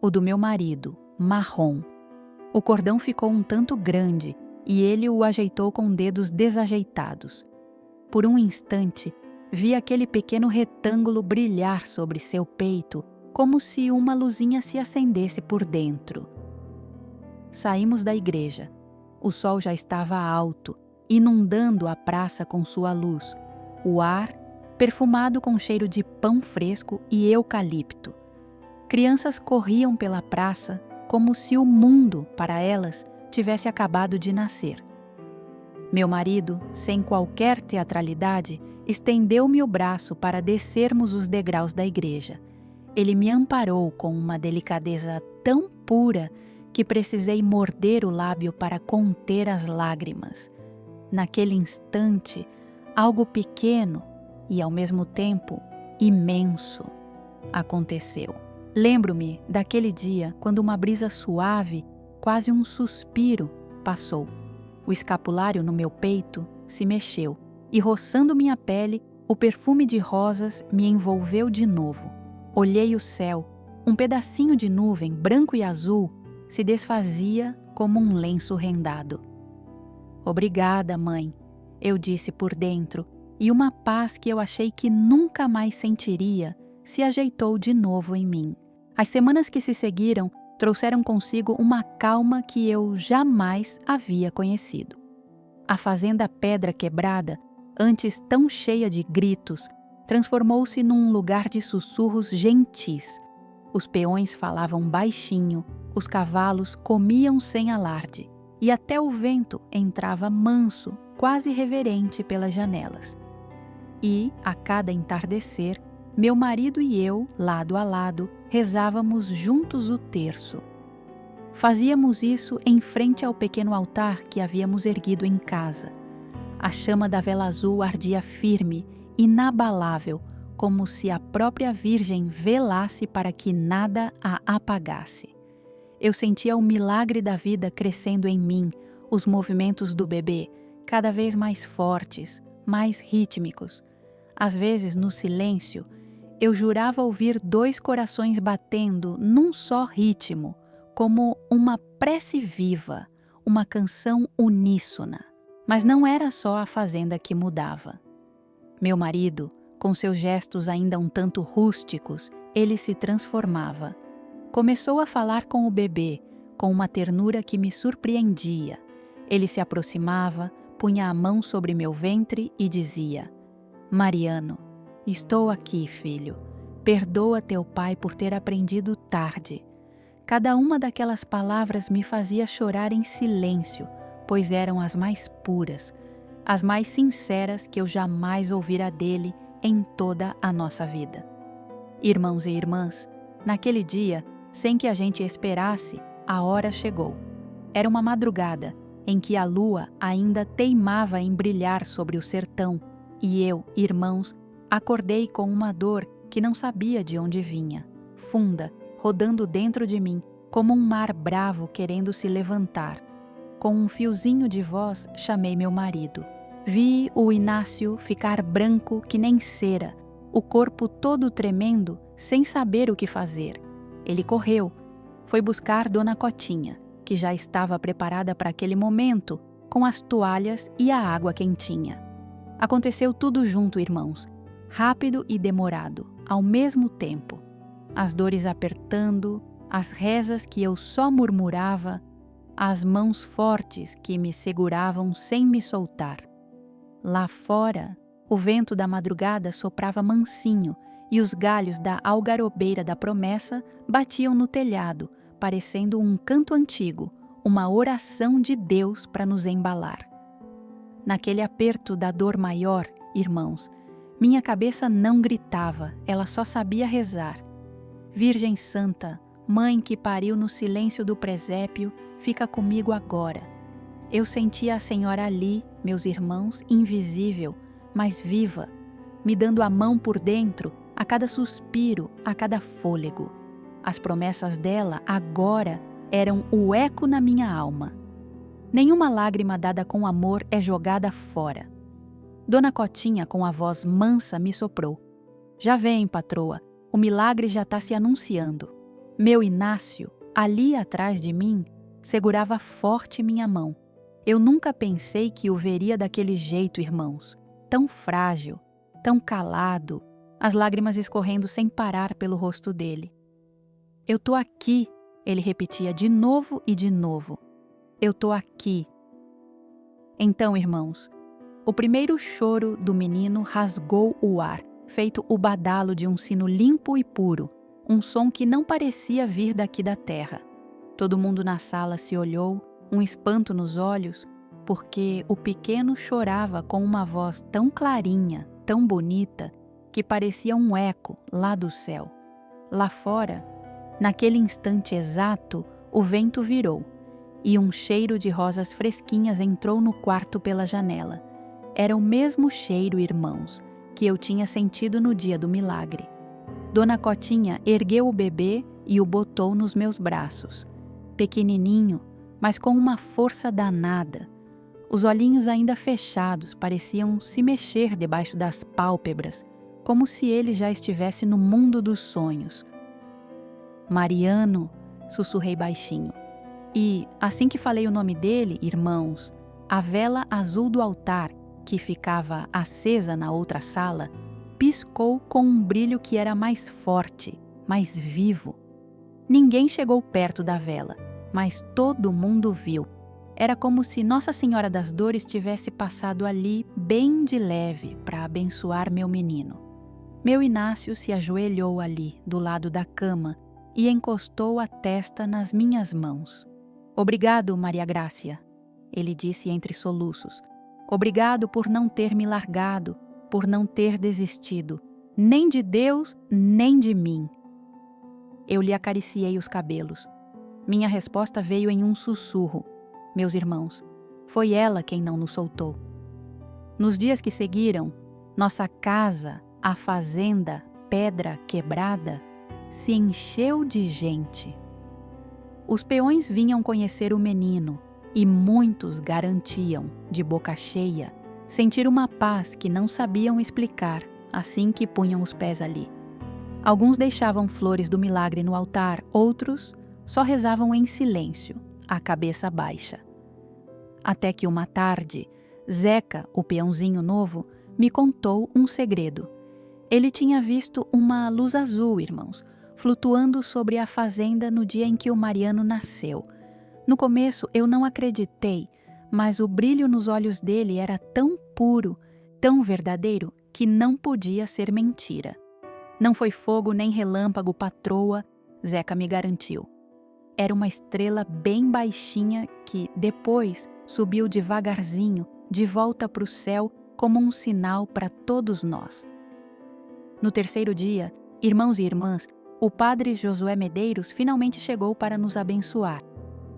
o do meu marido, marrom. O cordão ficou um tanto grande e ele o ajeitou com dedos desajeitados. Por um instante, vi aquele pequeno retângulo brilhar sobre seu peito, como se uma luzinha se acendesse por dentro. Saímos da igreja. O sol já estava alto, inundando a praça com sua luz. O ar, perfumado com cheiro de pão fresco e eucalipto. Crianças corriam pela praça como se o mundo, para elas, tivesse acabado de nascer. Meu marido, sem qualquer teatralidade, estendeu-me o braço para descermos os degraus da igreja. Ele me amparou com uma delicadeza tão pura que precisei morder o lábio para conter as lágrimas. Naquele instante, algo pequeno e, ao mesmo tempo, imenso aconteceu. Lembro-me daquele dia quando uma brisa suave, quase um suspiro, passou. O escapulário no meu peito se mexeu e, roçando minha pele, o perfume de rosas me envolveu de novo. Olhei o céu. Um pedacinho de nuvem, branco e azul, se desfazia como um lenço rendado. Obrigada, mãe, eu disse por dentro, e uma paz que eu achei que nunca mais sentiria se ajeitou de novo em mim. As semanas que se seguiram trouxeram consigo uma calma que eu jamais havia conhecido. A fazenda Pedra Quebrada, antes tão cheia de gritos, transformou-se num lugar de sussurros gentis. Os peões falavam baixinho, os cavalos comiam sem alarde, e até o vento entrava manso, quase reverente pelas janelas. E, a cada entardecer, meu marido e eu, lado a lado, rezávamos juntos o terço. Fazíamos isso em frente ao pequeno altar que havíamos erguido em casa. A chama da vela azul ardia firme, inabalável, como se a própria Virgem velasse para que nada a apagasse. Eu sentia o milagre da vida crescendo em mim, os movimentos do bebê, cada vez mais fortes, mais rítmicos. Às vezes, no silêncio, eu jurava ouvir 2 corações batendo num só ritmo, como uma prece viva, uma canção uníssona. Mas não era só a fazenda que mudava. Meu marido, com seus gestos ainda um tanto rústicos, ele se transformava. Começou a falar com o bebê, com uma ternura que me surpreendia. Ele se aproximava, punha a mão sobre meu ventre e dizia: Mariano, estou aqui, filho. Perdoa teu pai por ter aprendido tarde. Cada uma daquelas palavras me fazia chorar em silêncio, pois eram as mais puras, as mais sinceras que eu jamais ouvira dele em toda a nossa vida. Irmãos e irmãs, naquele dia, sem que a gente esperasse, a hora chegou. Era uma madrugada em que a lua ainda teimava em brilhar sobre o sertão, e eu, irmãos, acordei com uma dor que não sabia de onde vinha, funda, rodando dentro de mim, como um mar bravo querendo se levantar. Com um fiozinho de voz, chamei meu marido. Vi o Inácio ficar branco que nem cera, o corpo todo tremendo, sem saber o que fazer. Ele correu, foi buscar Dona Cotinha, que já estava preparada para aquele momento, com as toalhas e a água quentinha. Aconteceu tudo junto, irmãos, rápido e demorado, ao mesmo tempo. As dores apertando, as rezas que eu só murmurava, as mãos fortes que me seguravam sem me soltar. Lá fora, o vento da madrugada soprava mansinho e os galhos da algarobeira da promessa batiam no telhado, parecendo um canto antigo, uma oração de Deus para nos embalar. Naquele aperto da dor maior, irmãos, minha cabeça não gritava, ela só sabia rezar. Virgem Santa, Mãe que pariu no silêncio do presépio, fica comigo agora. Eu sentia a Senhora ali, meus irmãos, invisível, mas viva, me dando a mão por dentro, a cada suspiro, a cada fôlego. As promessas dela, agora, eram o eco na minha alma. Nenhuma lágrima dada com amor é jogada fora. Dona Cotinha, com a voz mansa, me soprou. Já vem, patroa, o milagre já está se anunciando. Meu Inácio, ali atrás de mim, segurava forte minha mão. Eu nunca pensei que o veria daquele jeito, irmãos. Tão frágil, tão calado, as lágrimas escorrendo sem parar pelo rosto dele. Eu tô aqui, ele repetia de novo e de novo. Eu tô aqui. Então, irmãos, o primeiro choro do menino rasgou o ar, feito o badalo de um sino limpo e puro, um som que não parecia vir daqui da terra. Todo mundo na sala se olhou, um espanto nos olhos, porque o pequeno chorava com uma voz tão clarinha, tão bonita, que parecia um eco lá do céu. Lá fora, naquele instante exato, o vento virou, e um cheiro de rosas fresquinhas entrou no quarto pela janela. Era o mesmo cheiro, irmãos, que eu tinha sentido no dia do milagre. Dona Cotinha ergueu o bebê e o botou nos meus braços. Pequenininho, mas com uma força danada. Os olhinhos ainda fechados pareciam se mexer debaixo das pálpebras, como se ele já estivesse no mundo dos sonhos. Mariano, sussurrei baixinho. E, assim que falei o nome dele, irmãos, a vela azul do altar, que ficava acesa na outra sala, piscou com um brilho que era mais forte, mais vivo. Ninguém chegou perto da vela, mas todo mundo viu. Era como se Nossa Senhora das Dores tivesse passado ali bem de leve para abençoar meu menino. Meu Inácio se ajoelhou ali, do lado da cama, e encostou a testa nas minhas mãos. Obrigado, Maria Grácia, ele disse entre soluços. Obrigado por não ter me largado, por não ter desistido, nem de Deus, nem de mim. Eu lhe acariciei os cabelos. Minha resposta veio em um sussurro. Meus irmãos, foi ela quem não nos soltou. Nos dias que seguiram, nossa casa, a fazenda Pedra Quebrada, se encheu de gente. Os peões vinham conhecer o menino e muitos garantiam, de boca cheia, sentir uma paz que não sabiam explicar assim que punham os pés ali. Alguns deixavam flores do milagre no altar, outros só rezavam em silêncio, a cabeça baixa. Até que uma tarde, Zeca, o peãozinho novo, me contou um segredo. Ele tinha visto uma luz azul, irmãos, flutuando sobre a fazenda no dia em que o Mariano nasceu. No começo eu não acreditei, mas o brilho nos olhos dele era tão puro, tão verdadeiro, que não podia ser mentira. Não foi fogo nem relâmpago, patroa, Zeca me garantiu. Era uma estrela bem baixinha que, depois, subiu devagarzinho, de volta para o céu, como um sinal para todos nós. No terceiro dia, irmãos e irmãs, o padre Josué Medeiros finalmente chegou para nos abençoar.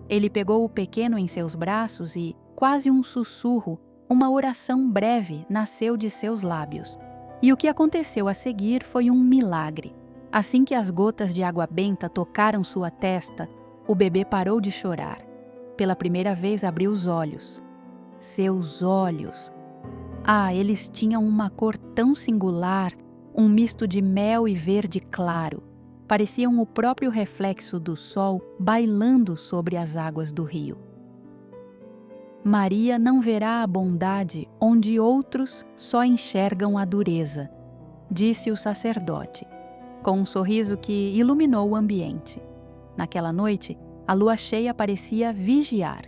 Ele pegou o pequeno em seus braços e, quase um sussurro, uma oração breve nasceu de seus lábios. E o que aconteceu a seguir foi um milagre. Assim que as gotas de água benta tocaram sua testa, o bebê parou de chorar. Pela primeira vez abriu os olhos. Seus olhos! Ah, eles tinham uma cor tão singular, um misto de mel e verde claro. Pareciam o próprio reflexo do sol bailando sobre as águas do rio. Maria não verá a bondade onde outros só enxergam a dureza, disse o sacerdote, com um sorriso que iluminou o ambiente. Naquela noite, a lua cheia parecia vigiar.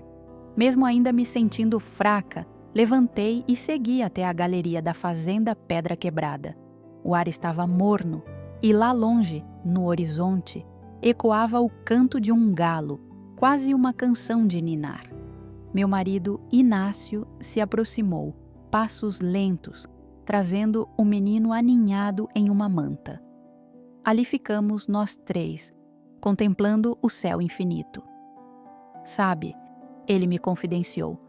Mesmo ainda me sentindo fraca, levantei e segui até a galeria da fazenda Pedra Quebrada. O ar estava morno e lá longe, no horizonte, ecoava o canto de um galo, quase uma canção de ninar. Meu marido, Inácio, se aproximou, passos lentos, trazendo o menino aninhado em uma manta. Ali ficamos nós três, contemplando o céu infinito. Sabe, ele me confidenciou,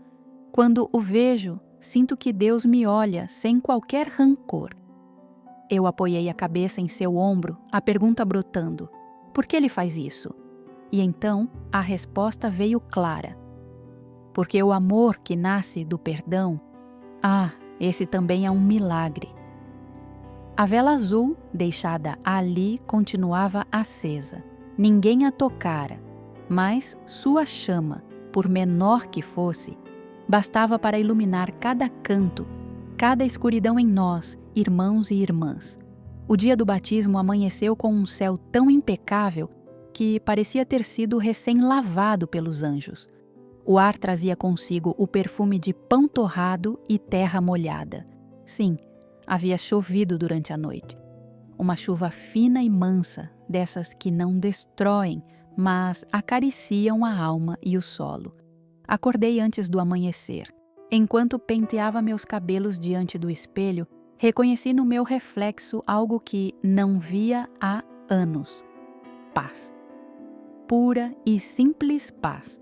quando o vejo, sinto que Deus me olha sem qualquer rancor. Eu apoiei a cabeça em seu ombro, a pergunta brotando: por que ele faz isso? E então a resposta veio clara. Porque o amor que nasce do perdão, esse também é um milagre. A vela azul, deixada ali, continuava acesa. Ninguém a tocara, mas sua chama, por menor que fosse, bastava para iluminar cada canto, cada escuridão em nós, irmãos e irmãs. O dia do batismo amanheceu com um céu tão impecável que parecia ter sido recém-lavado pelos anjos. O ar trazia consigo o perfume de pão torrado e terra molhada. Sim, havia chovido durante a noite. Uma chuva fina e mansa, dessas que não destroem, mas acariciam a alma e o solo. Acordei antes do amanhecer. Enquanto penteava meus cabelos diante do espelho, reconheci no meu reflexo algo que não via há anos. Paz. Pura e simples paz.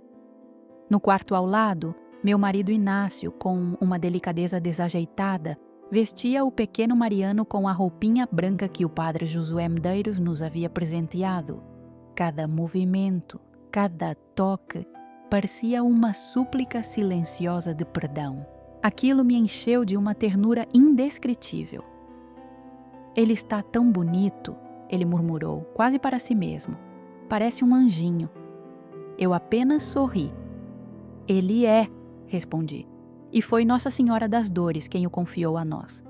No quarto ao lado, meu marido Inácio, com uma delicadeza desajeitada, vestia o pequeno Mariano com a roupinha branca que o padre Josué Medeiros nos havia presenteado. Cada movimento, cada toque, parecia uma súplica silenciosa de perdão. Aquilo me encheu de uma ternura indescritível. Ele está tão bonito, ele murmurou, quase para si mesmo. Parece um anjinho. Eu apenas sorri. Ele é, respondi. E foi Nossa Senhora das Dores quem o confiou a nós.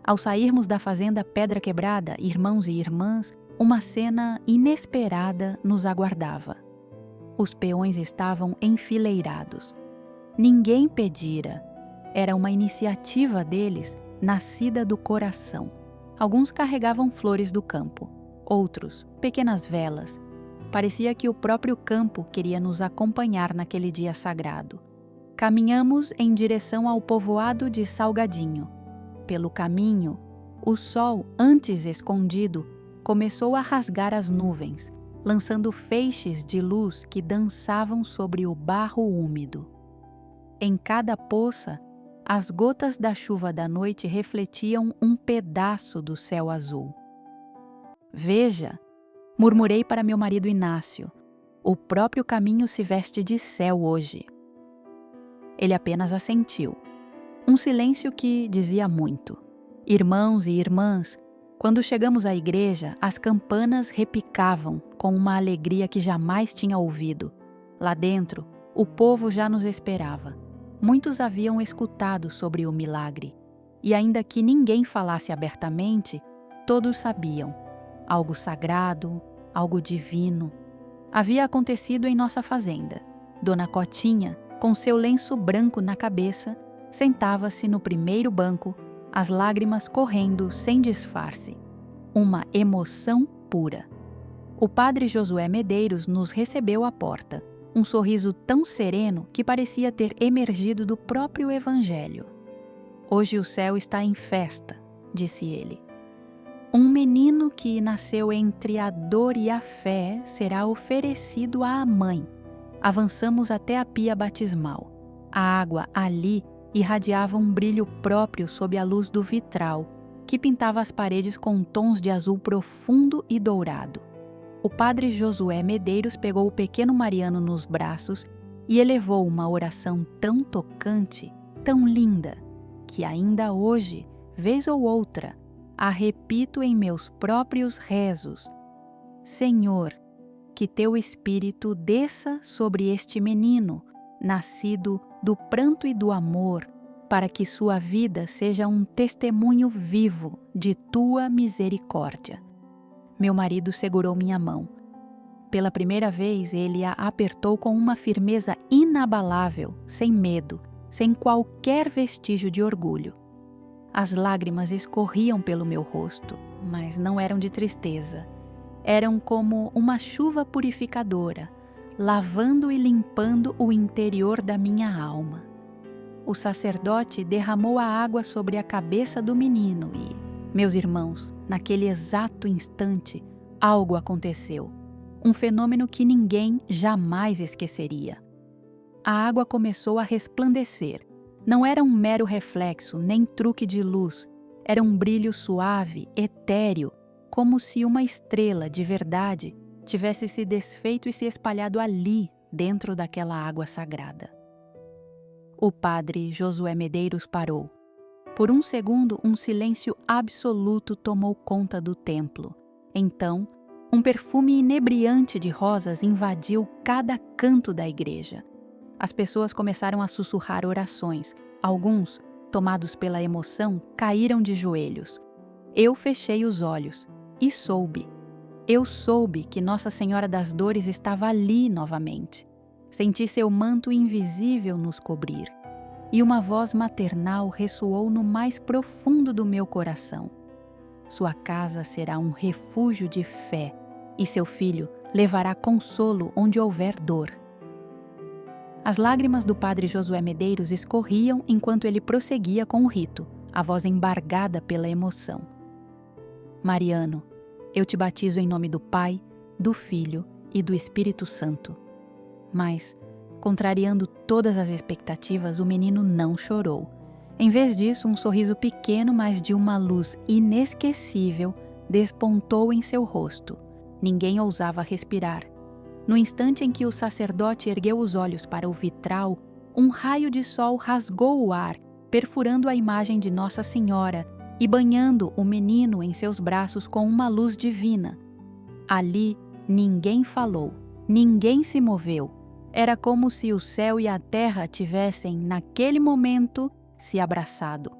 Ao sairmos da fazenda Pedra Quebrada, irmãos e irmãs, uma cena inesperada nos aguardava. Os peões estavam enfileirados. Ninguém pedira. Era uma iniciativa deles, nascida do coração. Alguns carregavam flores do campo, outros, pequenas velas. Parecia que o próprio campo queria nos acompanhar naquele dia sagrado. Caminhamos em direção ao povoado de Salgadinho. Pelo caminho, o sol, antes escondido, começou a rasgar as nuvens, lançando feixes de luz que dançavam sobre o barro úmido. Em cada poça, as gotas da chuva da noite refletiam um pedaço do céu azul. Veja, murmurei para meu marido Inácio, o próprio caminho se veste de céu hoje. Ele apenas assentiu. Um silêncio que dizia muito. Irmãos e irmãs, quando chegamos à igreja, as campanas repicavam com uma alegria que jamais tinha ouvido. Lá dentro, o povo já nos esperava. Muitos haviam escutado sobre o milagre. E ainda que ninguém falasse abertamente, todos sabiam. Algo sagrado, algo divino. Havia acontecido em nossa fazenda. Dona Cotinha, com seu lenço branco na cabeça, sentava-se no primeiro banco, as lágrimas correndo sem disfarce. Uma emoção pura. O padre Josué Medeiros nos recebeu à porta, um sorriso tão sereno que parecia ter emergido do próprio Evangelho. Hoje o céu está em festa, disse ele. Um menino que nasceu entre a dor e a fé será oferecido à mãe. Avançamos até a pia batismal. A água ali irradiava um brilho próprio sob a luz do vitral, que pintava as paredes com tons de azul profundo e dourado. O padre Josué Medeiros pegou o pequeno Mariano nos braços e elevou uma oração tão tocante, tão linda, que ainda hoje, vez ou outra, a repito em meus próprios rezos. Senhor, que teu Espírito desça sobre este menino, nascido do pranto e do amor, para que sua vida seja um testemunho vivo de tua misericórdia. Meu marido segurou minha mão. Pela primeira vez, ele a apertou com uma firmeza inabalável, sem medo, sem qualquer vestígio de orgulho. As lágrimas escorriam pelo meu rosto, mas não eram de tristeza. Eram como uma chuva purificadora, lavando e limpando o interior da minha alma. O sacerdote derramou a água sobre a cabeça do menino e, meus irmãos, naquele exato instante, algo aconteceu. Um fenômeno que ninguém jamais esqueceria. A água começou a resplandecer. Não era um mero reflexo, nem truque de luz. Era um brilho suave, etéreo, como se uma estrela de verdade tivesse se desfeito e se espalhado ali, dentro daquela água sagrada. O padre Josué Medeiros parou. Por um segundo, um silêncio absoluto tomou conta do templo. Então, um perfume inebriante de rosas invadiu cada canto da igreja. As pessoas começaram a sussurrar orações. Alguns, tomados pela emoção, caíram de joelhos. Eu fechei os olhos e soube. Eu soube que Nossa Senhora das Dores estava ali novamente. Senti seu manto invisível nos cobrir. E uma voz maternal ressoou no mais profundo do meu coração. Sua casa será um refúgio de fé, e seu filho levará consolo onde houver dor. As lágrimas do padre Josué Medeiros escorriam enquanto ele prosseguia com o rito, a voz embargada pela emoção. Mariano, eu te batizo em nome do Pai, do Filho e do Espírito Santo. Mas, contrariando todas as expectativas, o menino não chorou. Em vez disso, um sorriso pequeno, mas de uma luz inesquecível, despontou em seu rosto. Ninguém ousava respirar. No instante em que o sacerdote ergueu os olhos para o vitral, um raio de sol rasgou o ar, perfurando a imagem de Nossa Senhora e banhando o menino em seus braços com uma luz divina. Ali, ninguém falou, ninguém se moveu. Era como se o céu e a terra tivessem, naquele momento, se abraçado.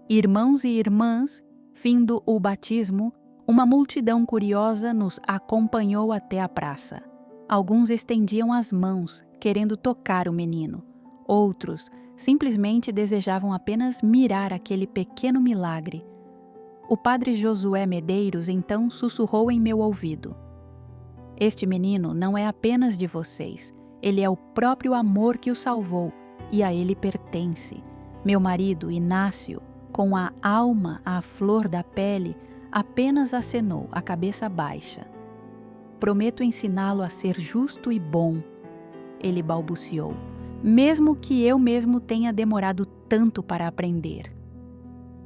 Irmãos e irmãs, findo o batismo, uma multidão curiosa nos acompanhou até a praça. Alguns estendiam as mãos, querendo tocar o menino. Outros simplesmente desejavam apenas mirar aquele pequeno milagre. O padre Josué Medeiros então sussurrou em meu ouvido: Este menino não é apenas de vocês. Ele é o próprio amor que o salvou e a ele pertence. Meu marido, Inácio, com a alma à flor da pele, apenas acenou, a cabeça baixa. prometo ensiná-lo a ser justo e bom. Ele balbuciou, mesmo que eu mesmo tenha demorado tanto para aprender.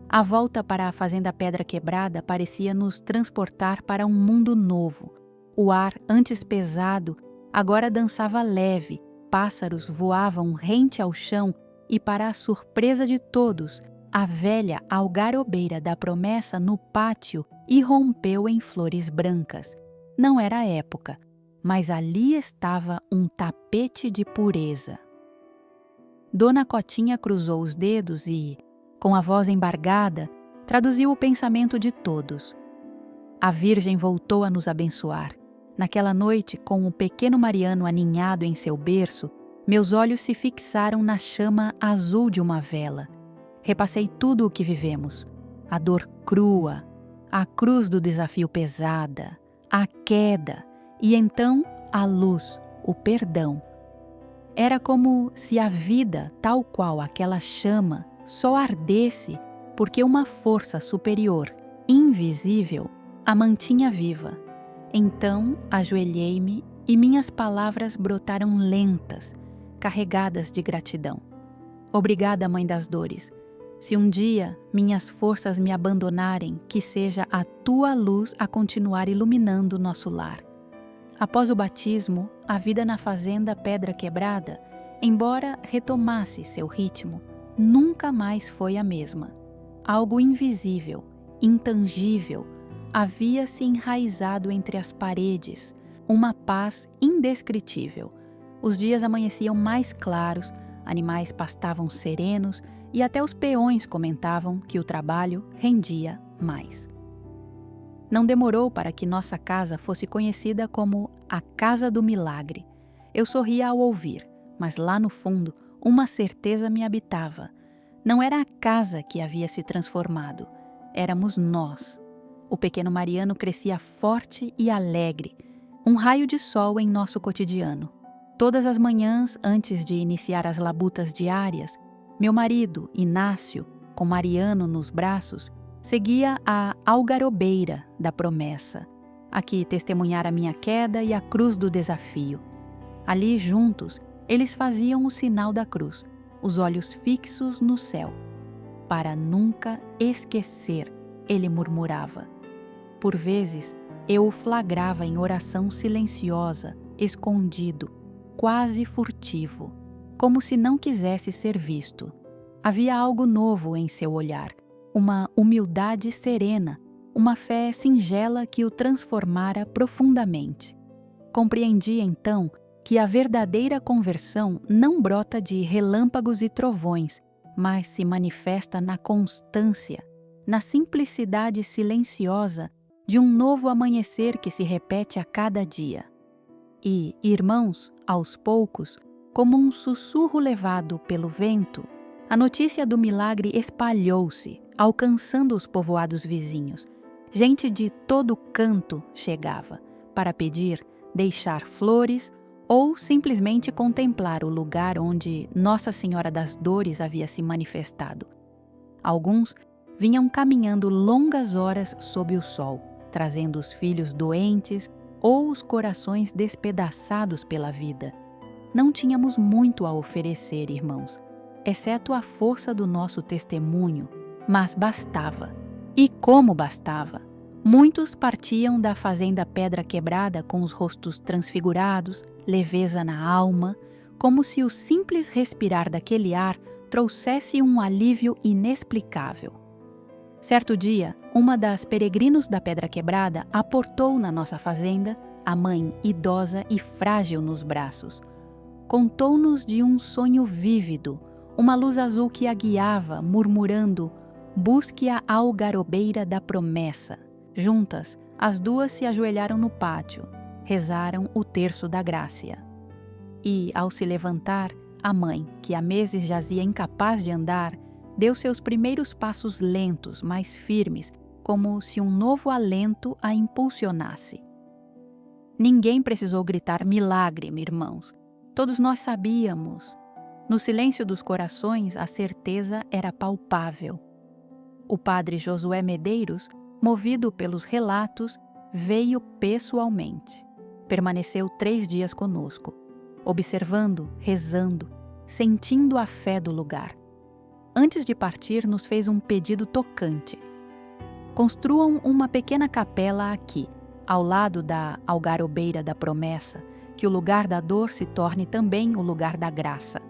A volta para a fazenda Pedra Quebrada parecia nos transportar para um mundo novo. O ar, antes pesado, agora dançava leve, pássaros voavam rente ao chão e, para a surpresa de todos, a velha algarobeira da promessa no pátio irrompeu em flores brancas. Não era a época, mas ali estava um tapete de pureza. Dona Cotinha cruzou os dedos e, com a voz embargada, traduziu o pensamento de todos. A Virgem voltou a nos abençoar. Naquela noite, com o pequeno Mariano aninhado em seu berço, meus olhos se fixaram na chama azul de uma vela. Repassei tudo o que vivemos. A dor crua, a cruz do desafio pesada, a queda e então a luz, o perdão. Era como se a vida, tal qual aquela chama, só ardesse porque uma força superior, invisível, a mantinha viva. Então ajoelhei-me e minhas palavras brotaram lentas, carregadas de gratidão. Obrigada, Mãe das Dores. Se um dia minhas forças me abandonarem, que seja a tua luz a continuar iluminando nosso lar. Após o batismo, a vida na fazenda Pedra Quebrada, embora retomasse seu ritmo, nunca mais foi a mesma. Algo invisível, intangível, havia se enraizado entre as paredes, uma paz indescritível. Os dias amanheciam mais claros, animais pastavam serenos e até os peões comentavam que o trabalho rendia mais. Não demorou para que nossa casa fosse conhecida como a Casa do Milagre. Eu sorria ao ouvir, mas lá no fundo uma certeza me habitava. Não era a casa que havia se transformado, éramos nós. O pequeno Mariano crescia forte e alegre, um raio de sol em nosso cotidiano. Todas as manhãs, antes de iniciar as labutas diárias, meu marido, Inácio, com Mariano nos braços, seguia a algarobeira da promessa, a que testemunhara minha queda e a cruz do desafio. Ali, juntos, eles faziam o sinal da cruz, os olhos fixos no céu. Para nunca esquecer, ele murmurava. Por vezes, eu o flagrava em oração silenciosa, escondido, quase furtivo, como se não quisesse ser visto. Havia algo novo em seu olhar, uma humildade serena, uma fé singela que o transformara profundamente. Compreendi então que a verdadeira conversão não brota de relâmpagos e trovões, mas se manifesta na constância, na simplicidade silenciosa de um novo amanhecer que se repete a cada dia. E, irmãos, aos poucos, como um sussurro levado pelo vento, a notícia do milagre espalhou-se, alcançando os povoados vizinhos. Gente de todo canto chegava para pedir, deixar flores ou simplesmente contemplar o lugar onde Nossa Senhora das Dores havia se manifestado. Alguns vinham caminhando longas horas sob o sol, trazendo os filhos doentes ou os corações despedaçados pela vida. Não tínhamos muito a oferecer, irmãos, exceto a força do nosso testemunho, mas bastava. E como bastava! Muitos partiam da fazenda Pedra Quebrada com os rostos transfigurados, leveza na alma, como se o simples respirar daquele ar trouxesse um alívio inexplicável. Certo dia, uma das peregrinos da Pedra Quebrada aportou na nossa fazenda, a mãe idosa e frágil nos braços. Contou-nos de um sonho vívido, uma luz azul que a guiava, murmurando: "Busque a algarobeira da promessa." Juntas, as duas se ajoelharam no pátio, rezaram o terço da Grácia. E, ao se levantar, a mãe, que há meses jazia incapaz de andar, deu seus primeiros passos lentos, mas firmes, como se um novo alento a impulsionasse. Ninguém precisou gritar milagre, irmãos. Todos nós sabíamos. No silêncio dos corações, a certeza era palpável. O padre Josué Medeiros, movido pelos relatos, veio pessoalmente. Permaneceu 3 dias conosco, observando, rezando, sentindo a fé do lugar. Antes de partir, nos fez um pedido tocante. Construam uma pequena capela aqui, ao lado da algarobeira da promessa, que o lugar da dor se torne também o lugar da graça.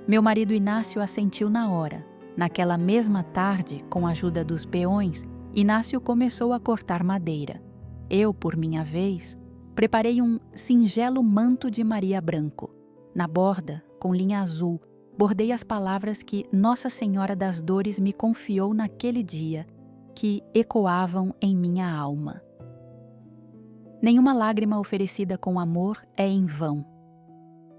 Meu marido Inácio assentiu na hora. Naquela mesma tarde, com a ajuda dos peões, Inácio começou a cortar madeira. Eu, por minha vez, preparei um singelo manto de Maria branco. Na borda, com linha azul, bordei as palavras que Nossa Senhora das Dores me confiou naquele dia, que ecoavam em minha alma. Nenhuma lágrima oferecida com amor é em vão.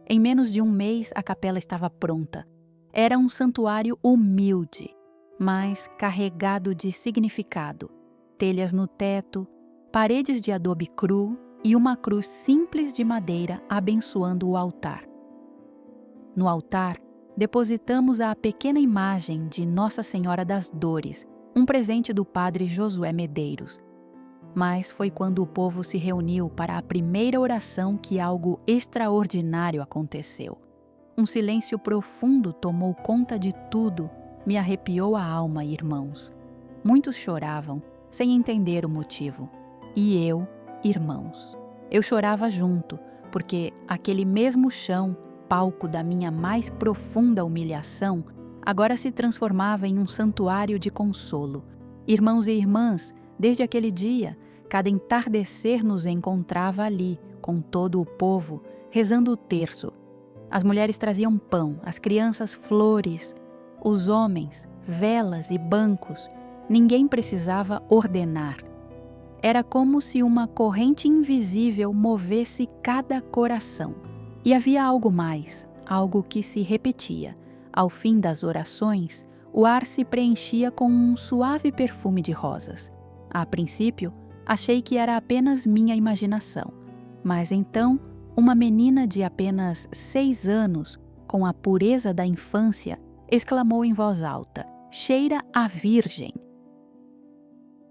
Em menos de um mês, a capela estava pronta. Era um santuário humilde, mas carregado de significado. Telhas no teto, paredes de adobe cru e uma cruz simples de madeira abençoando o altar. No altar, depositamos a pequena imagem de Nossa Senhora das Dores, um presente do padre Josué Medeiros. Mas foi quando o povo se reuniu para a primeira oração que algo extraordinário aconteceu. Um silêncio profundo tomou conta de tudo, me arrepiou a alma, irmãos. Muitos choravam, sem entender o motivo. E eu, irmãos. Eu chorava junto, porque aquele mesmo chão, palco da minha mais profunda humilhação, agora se transformava em um santuário de consolo. Irmãos e irmãs, desde aquele dia, cada entardecer nos encontrava ali, com todo o povo, rezando o terço. As mulheres traziam pão, as crianças flores, os homens velas e bancos. Ninguém precisava ordenar. Era como se uma corrente invisível movesse cada coração. E havia algo mais, algo que se repetia. Ao fim das orações, o ar se preenchia com um suave perfume de rosas. A princípio, achei que era apenas minha imaginação. Mas então, uma menina de apenas 6 anos, com a pureza da infância, exclamou em voz alta: "Cheira a Virgem!"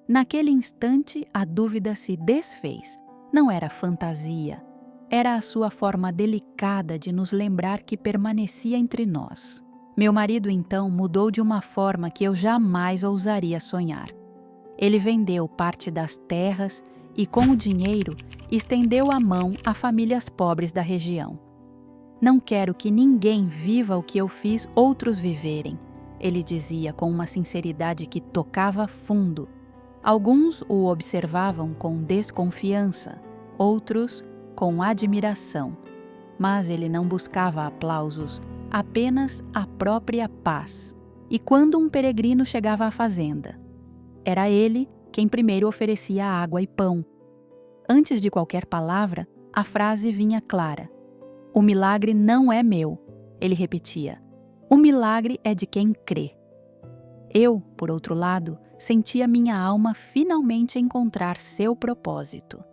Naquele instante, a dúvida se desfez. Não era fantasia. Era a sua forma delicada de nos lembrar que permanecia entre nós. Meu marido, então, mudou de uma forma que eu jamais ousaria sonhar. Ele vendeu parte das terras e, com o dinheiro, estendeu a mão a famílias pobres da região. "Não quero que ninguém viva o que eu fiz outros viverem", ele dizia com uma sinceridade que tocava fundo. Alguns o observavam com desconfiança, outros com admiração. Mas ele não buscava aplausos, apenas a própria paz. E quando um peregrino chegava à fazenda, era ele quem primeiro oferecia água e pão. Antes de qualquer palavra, a frase vinha clara. "O milagre não é meu", ele repetia. "O milagre é de quem crê." Eu, por outro lado, sentia minha alma finalmente encontrar seu propósito.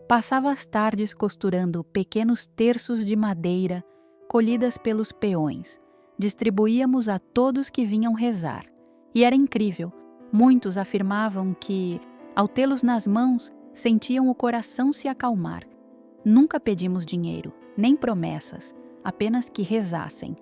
Passava as tardes costurando pequenos terços de madeira colhidas pelos peões. Distribuíamos a todos que vinham rezar. E era incrível. Muitos afirmavam que, ao tê-los nas mãos, sentiam o coração se acalmar. Nunca pedimos dinheiro, nem promessas, apenas que rezassem.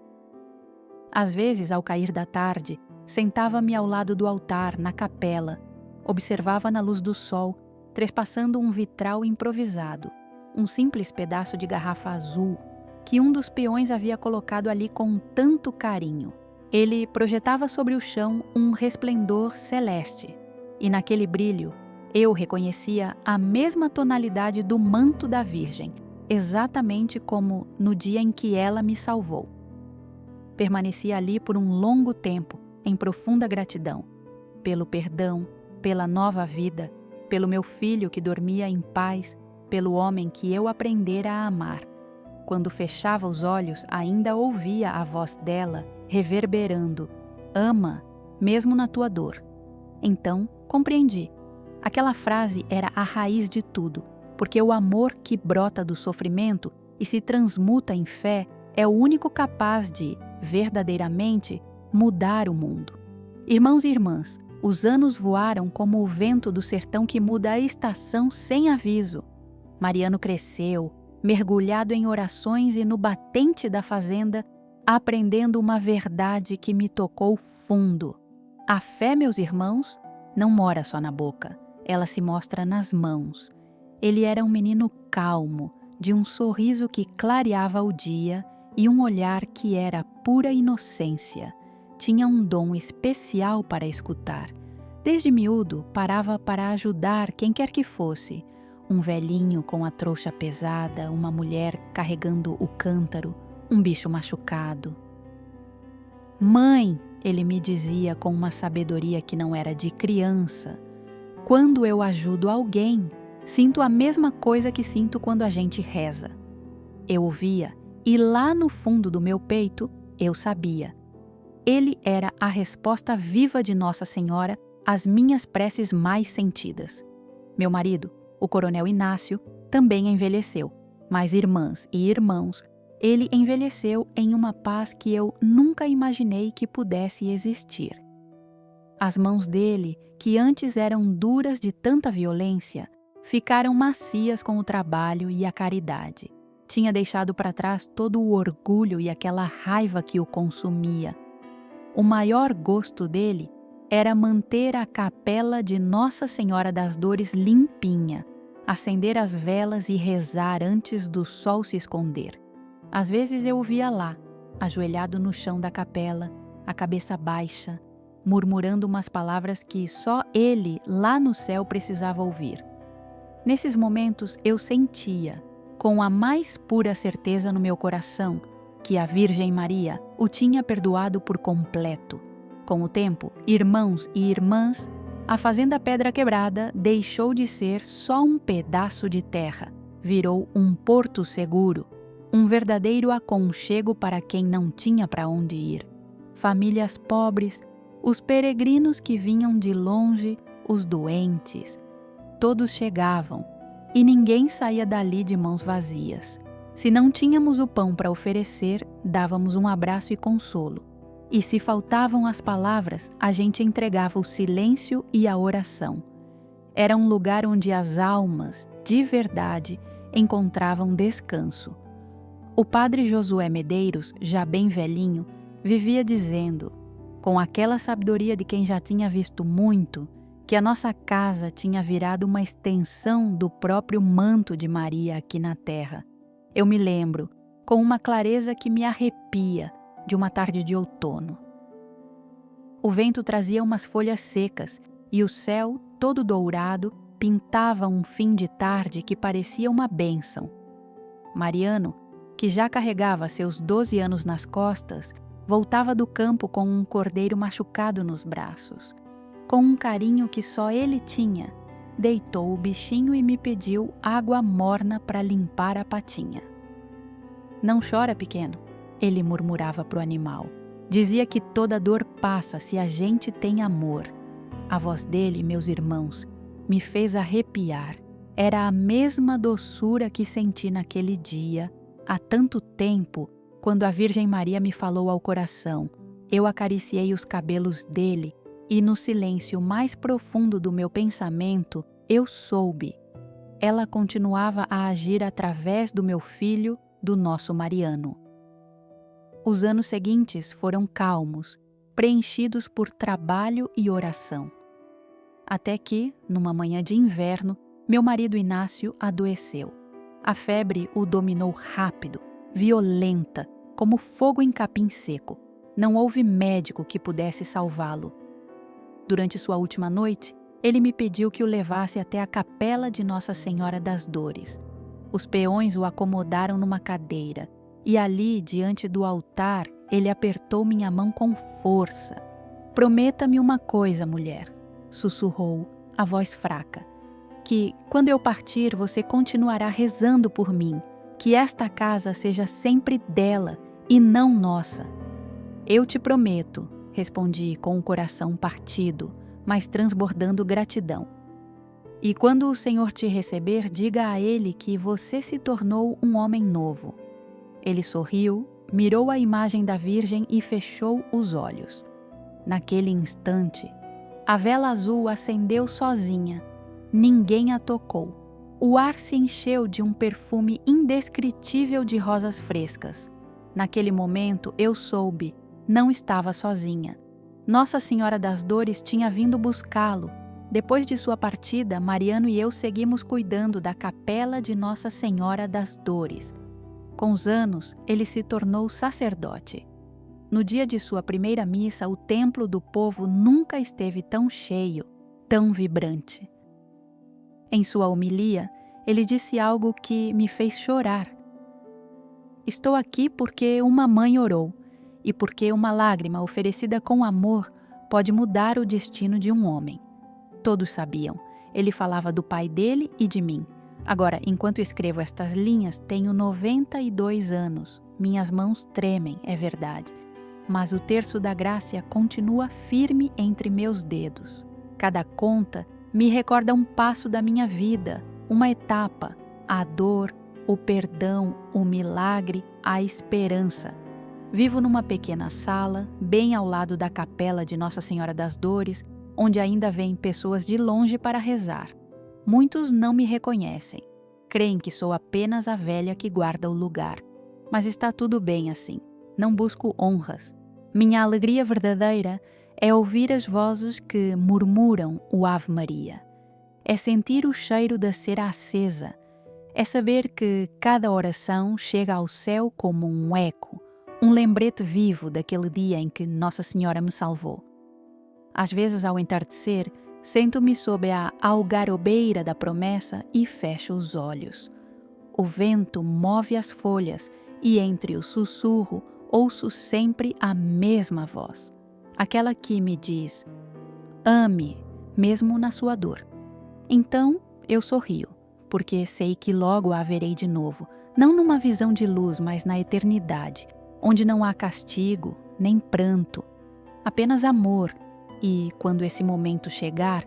Às vezes, ao cair da tarde, sentava-me ao lado do altar, na capela, observava na luz do sol, trespassando um vitral improvisado, um simples pedaço de garrafa azul que um dos peões havia colocado ali com tanto carinho. Ele projetava sobre o chão um resplendor celeste, e naquele brilho eu reconhecia a mesma tonalidade do manto da Virgem, exatamente como no dia em que ela me salvou. Permaneci ali por um longo tempo, em profunda gratidão, pelo perdão, pela nova vida, pelo meu filho que dormia em paz, pelo homem que eu aprendera a amar. Quando fechava os olhos, ainda ouvia a voz dela reverberando: "Ama, mesmo na tua dor." Então, compreendi. Aquela frase era a raiz de tudo, porque o amor que brota do sofrimento e se transmuta em fé é o único capaz de, verdadeiramente, mudar o mundo. Irmãos e irmãs, os anos voaram como o vento do sertão que muda a estação sem aviso. Mariano cresceu, mergulhado em orações e no batente da fazenda, aprendendo uma verdade que me tocou fundo. A fé, meus irmãos, não mora só na boca, ela se mostra nas mãos. Ele era um menino calmo, de um sorriso que clareava o dia e um olhar que era pura inocência. Tinha um dom especial para escutar. Desde miúdo, parava para ajudar quem quer que fosse. Um velhinho com a trouxa pesada, uma mulher carregando o cântaro, um bicho machucado. "Mãe", ele me dizia com uma sabedoria que não era de criança, "quando eu ajudo alguém, sinto a mesma coisa que sinto quando a gente reza." Eu ouvia e lá no fundo do meu peito eu sabia. Ele era a resposta viva de Nossa Senhora às minhas preces mais sentidas. Meu marido, o coronel Inácio, também envelheceu, mas irmãs e irmãos, ele envelheceu em uma paz que eu nunca imaginei que pudesse existir. As mãos dele, que antes eram duras de tanta violência, ficaram macias com o trabalho e a caridade. Tinha deixado para trás todo o orgulho e aquela raiva que o consumia. O maior gosto dele era manter a capela de Nossa Senhora das Dores limpinha, acender as velas e rezar antes do sol se esconder. Às vezes eu o via lá, ajoelhado no chão da capela, a cabeça baixa, murmurando umas palavras que só ele, lá no céu, precisava ouvir. Nesses momentos eu sentia, com a mais pura certeza no meu coração, que a Virgem Maria o tinha perdoado por completo. Com o tempo, irmãos e irmãs, a Fazenda Pedra Quebrada deixou de ser só um pedaço de terra, virou um porto seguro, um verdadeiro aconchego para quem não tinha para onde ir. Famílias pobres, os peregrinos que vinham de longe, os doentes, todos chegavam e ninguém saía dali de mãos vazias. Se não tínhamos o pão para oferecer, dávamos um abraço e consolo. E se faltavam as palavras, a gente entregava o silêncio e a oração. Era um lugar onde as almas, de verdade, encontravam descanso. O padre Josué Medeiros, já bem velhinho, vivia dizendo, com aquela sabedoria de quem já tinha visto muito, que a nossa casa tinha virado uma extensão do próprio manto de Maria aqui na terra. Eu me lembro, com uma clareza que me arrepia, de uma tarde de outono. O vento trazia umas folhas secas e o céu, todo dourado, pintava um fim de tarde que parecia uma bênção. Mariano, que já carregava seus 12 anos nas costas, voltava do campo com um cordeiro machucado nos braços. Com um carinho que só ele tinha, deitou o bichinho e me pediu água morna para limpar a patinha. "Não chora, pequeno", ele murmurava para o animal. Dizia que toda dor passa se a gente tem amor. A voz dele, meus irmãos, me fez arrepiar. Era a mesma doçura que senti naquele dia, há tanto tempo, quando a Virgem Maria me falou ao coração. Eu acariciei os cabelos dele e no silêncio mais profundo do meu pensamento, eu soube. Ela continuava a agir através do meu filho, do nosso Mariano. Os anos seguintes foram calmos, preenchidos por trabalho e oração. Até que, numa manhã de inverno, meu marido Inácio adoeceu. A febre o dominou rápido, violenta, como fogo em capim seco. Não houve médico que pudesse salvá-lo. Durante sua última noite, ele me pediu que o levasse até a capela de Nossa Senhora das Dores. Os peões o acomodaram numa cadeira e ali, diante do altar, ele apertou minha mão com força. "Prometa-me uma coisa, mulher", sussurrou, a voz fraca, "que, quando eu partir, você continuará rezando por mim, que esta casa seja sempre dela e não nossa." "Eu te prometo", respondi com o coração partido, mas transbordando gratidão. "E quando o Senhor te receber, diga a ele que você se tornou um homem novo." Ele sorriu, mirou a imagem da Virgem e fechou os olhos. Naquele instante, a vela azul acendeu sozinha. Ninguém a tocou. O ar se encheu de um perfume indescritível de rosas frescas. Naquele momento eu soube, não estava sozinha. Nossa Senhora das Dores tinha vindo buscá-lo. Depois de sua partida, Mariano e eu seguimos cuidando da capela de Nossa Senhora das Dores. Com os anos, ele se tornou sacerdote. No dia de sua primeira missa, o templo do povo nunca esteve tão cheio, tão vibrante. Em sua homilia, ele disse algo que me fez chorar. Estou aqui porque uma mãe orou, e porque uma lágrima oferecida com amor pode mudar o destino de um homem. Todos sabiam. Ele falava do pai dele e de mim. Agora, enquanto escrevo estas linhas, tenho 92 anos. Minhas mãos tremem, é verdade. Mas o terço da graça continua firme entre meus dedos. Cada conta me recorda um passo da minha vida, uma etapa, a dor, o perdão, o milagre, a esperança. Vivo numa pequena sala, bem ao lado da capela de Nossa Senhora das Dores, onde ainda vêm pessoas de longe para rezar. Muitos não me reconhecem. Creem que sou apenas a velha que guarda o lugar. Mas está tudo bem assim. Não busco honras. Minha alegria verdadeira é ouvir as vozes que murmuram o Ave Maria. É sentir o cheiro da cera acesa. É saber que cada oração chega ao céu como um eco, um lembrete vivo daquele dia em que Nossa Senhora me salvou. Às vezes, ao entardecer, sento-me sob a algarobeira da promessa e fecho os olhos. O vento move as folhas e entre o sussurro ouço sempre a mesma voz. Aquela que me diz, ame, mesmo na sua dor. Então, eu sorrio, porque sei que logo a verei de novo, não numa visão de luz, mas na eternidade, onde não há castigo, nem pranto, apenas amor. E, quando esse momento chegar,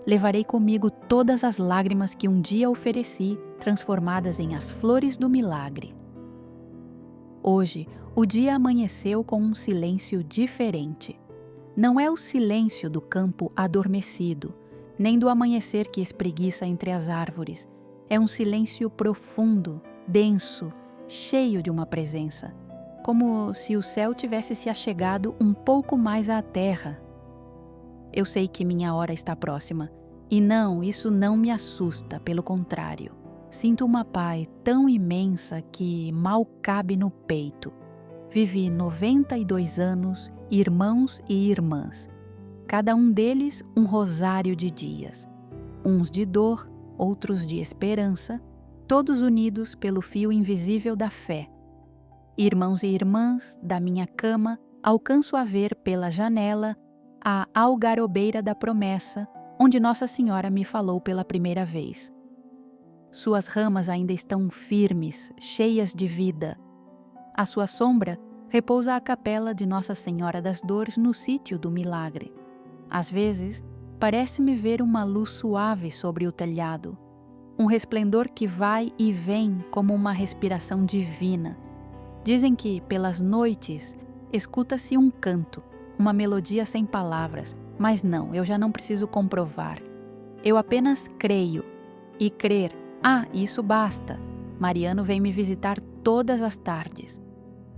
levarei comigo todas as lágrimas que um dia ofereci, transformadas em as flores do milagre. Hoje, o dia amanheceu com um silêncio diferente. Não é o silêncio do campo adormecido, nem do amanhecer que espreguiça entre as árvores. É um silêncio profundo, denso, cheio de uma presença, como se o céu tivesse se achegado um pouco mais à terra. Eu sei que minha hora está próxima, e não, isso não me assusta, pelo contrário. Sinto uma paz tão imensa que mal cabe no peito. Vivi 92 anos, irmãos e irmãs. Cada um deles um rosário de dias. Uns de dor, outros de esperança, todos unidos pelo fio invisível da fé. Irmãos e irmãs, da minha cama, alcanço a ver pela janela a algarobeira da promessa, onde Nossa Senhora me falou pela primeira vez. Suas ramas ainda estão firmes, cheias de vida. À sua sombra repousa a capela de Nossa Senhora das Dores no sítio do milagre. Às vezes, parece-me ver uma luz suave sobre o telhado, um resplendor que vai e vem como uma respiração divina. Dizem que, pelas noites, escuta-se um canto, uma melodia sem palavras, mas não, eu já não preciso comprovar. Eu apenas creio. E crer, isso basta. Mariano vem me visitar todas as tardes.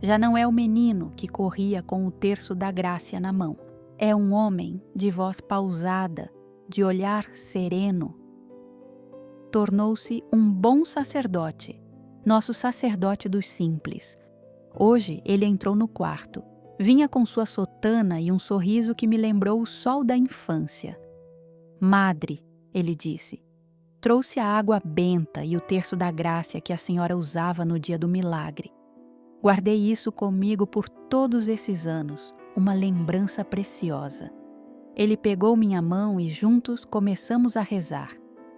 Já não é o menino que corria com o terço da graça na mão. É um homem de voz pausada, de olhar sereno. Tornou-se um bom sacerdote, nosso sacerdote dos simples. Hoje ele entrou no quarto. Vinha com sua sotana e um sorriso que me lembrou o sol da infância. Madre, ele disse, trouxe a água benta e o terço da graça que a senhora usava no dia do milagre. Guardei isso comigo por todos esses anos, uma lembrança preciosa. Ele pegou minha mão e juntos começamos a rezar.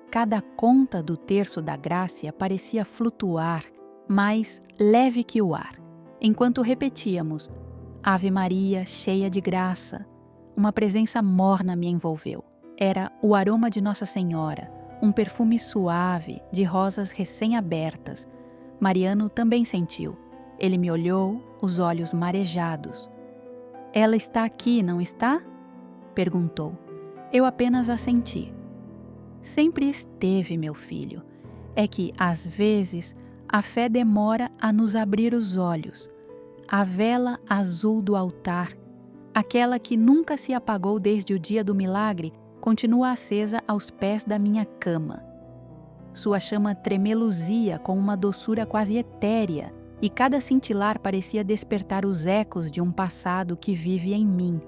Cada conta do terço da graça parecia flutuar, mais leve que o ar, enquanto repetíamos, Ave Maria, cheia de graça. Uma presença morna me envolveu. Era o aroma de Nossa Senhora, um perfume suave de rosas recém-abertas. Mariano também sentiu. Ele me olhou, os olhos marejados. Ela está aqui, não está? Perguntou. Eu apenas assenti. Sempre esteve, meu filho. é que, às vezes, a fé demora a nos abrir os olhos. A vela azul do altar, aquela que nunca se apagou desde o dia do milagre, continua acesa aos pés da minha cama. Sua chama tremeluzia com uma doçura quase etérea, e cada cintilar parecia despertar os ecos de um passado que vive em mim.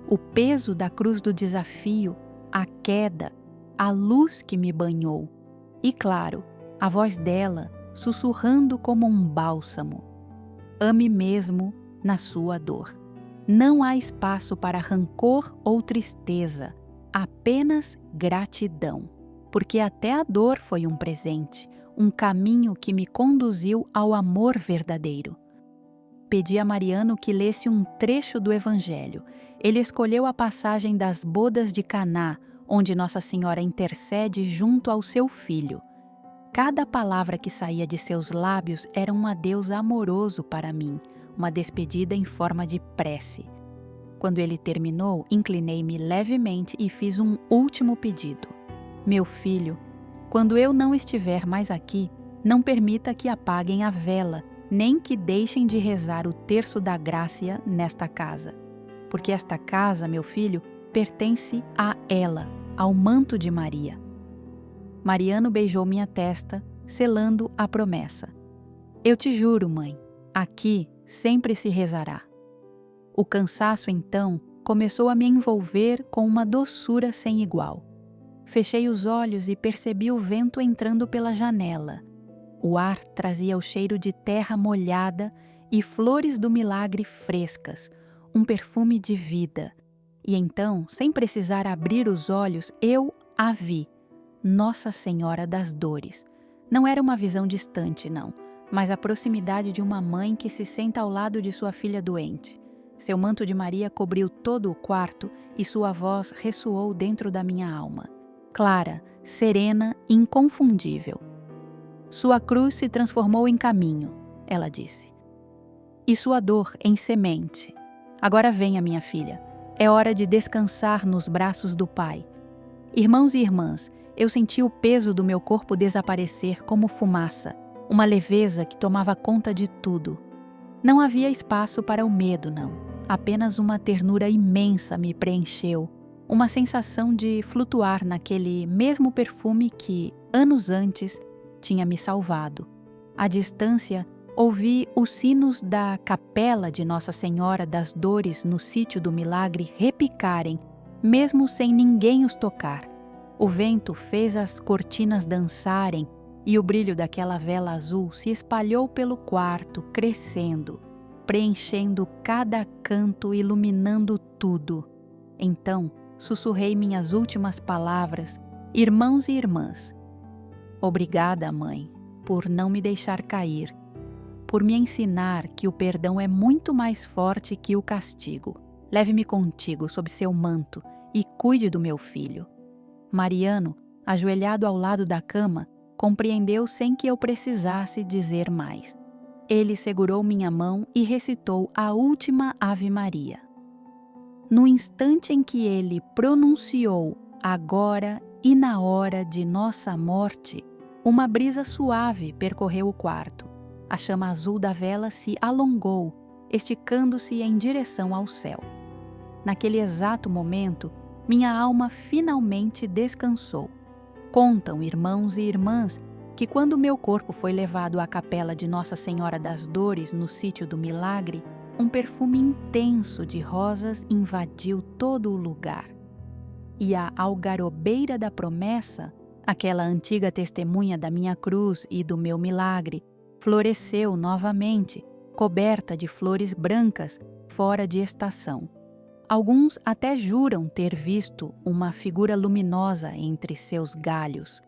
O peso da cruz do desafio, a queda, a luz que me banhou. E claro, a voz dela, sussurrando como um bálsamo. Ame mesmo na sua dor. Não há espaço para rancor ou tristeza, apenas gratidão. Porque até a dor foi um presente, um caminho que me conduziu ao amor verdadeiro. Pedi a Mariano que lesse um trecho do Evangelho. Ele escolheu a passagem das bodas de Caná, onde Nossa Senhora intercede junto ao seu filho. Cada palavra que saía de seus lábios era um adeus amoroso para mim, uma despedida em forma de prece. Quando ele terminou, inclinei-me levemente e fiz um último pedido. Meu filho, quando eu não estiver mais aqui, não permita que apaguem a vela, nem que deixem de rezar o terço da Grácia nesta casa. Porque esta casa, meu filho, pertence a ela, ao manto de Maria. Mariano beijou minha testa, selando a promessa. Eu te juro, mãe, aqui sempre se rezará. O cansaço, então, começou a me envolver com uma doçura sem igual. Fechei os olhos e percebi o vento entrando pela janela. O ar trazia o cheiro de terra molhada e flores do milagre frescas, um perfume de vida. E então, sem precisar abrir os olhos, eu a vi, Nossa Senhora das Dores. Não era uma visão distante, não, mas a proximidade de uma mãe que se senta ao lado de sua filha doente. Seu manto de Maria cobriu todo o quarto e sua voz ressoou dentro da minha alma. Clara, serena, inconfundível. Sua cruz se transformou em caminho, ela disse. E sua dor em semente. Agora venha, minha filha. É hora de descansar nos braços do Pai. Irmãos e irmãs, eu senti o peso do meu corpo desaparecer como fumaça, uma leveza que tomava conta de tudo. Não havia espaço para o medo, não. Apenas uma ternura imensa me preencheu. Uma sensação de flutuar naquele mesmo perfume que, anos antes, tinha me salvado. À distância, ouvi os sinos da capela de Nossa Senhora das Dores no sítio do Milagre repicarem, mesmo sem ninguém os tocar. O vento fez as cortinas dançarem e o brilho daquela vela azul se espalhou pelo quarto, crescendo, preenchendo cada canto, iluminando tudo. Então, sussurrei minhas últimas palavras, irmãos e irmãs. Obrigada, mãe, por não me deixar cair, por me ensinar que o perdão é muito mais forte que o castigo. Leve-me contigo sob seu manto e cuide do meu filho. Mariano, ajoelhado ao lado da cama, compreendeu sem que eu precisasse dizer mais. Ele segurou minha mão e recitou a última Ave Maria. No instante em que ele pronunciou agora e na hora de nossa morte, uma brisa suave percorreu o quarto. A chama azul da vela se alongou, esticando-se em direção ao céu. Naquele exato momento, minha alma finalmente descansou. Contam irmãos e irmãs que quando meu corpo foi levado à capela de Nossa Senhora das Dores no sítio do Milagre, um perfume intenso de rosas invadiu todo o lugar. E a algarobeira da promessa, aquela antiga testemunha da minha cruz e do meu milagre, floresceu novamente, coberta de flores brancas, fora de estação. Alguns até juram ter visto uma figura luminosa entre seus galhos.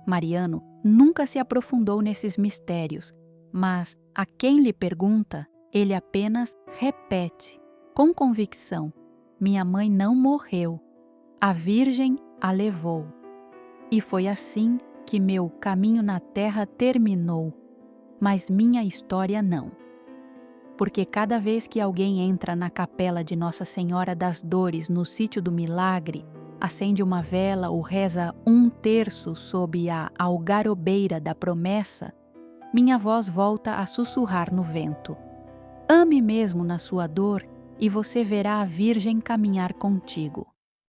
Mariano nunca se aprofundou nesses mistérios, mas a quem lhe pergunta, ele apenas repete, com convicção: minha mãe não morreu, a Virgem a levou. E foi assim que meu caminho na terra terminou, mas minha história não. Porque cada vez que alguém entra na capela de Nossa Senhora das Dores no sítio do Milagre, acende uma vela ou reza um terço sob a algarobeira da promessa, minha voz volta a sussurrar no vento. Ame mesmo na sua dor e você verá a Virgem caminhar contigo.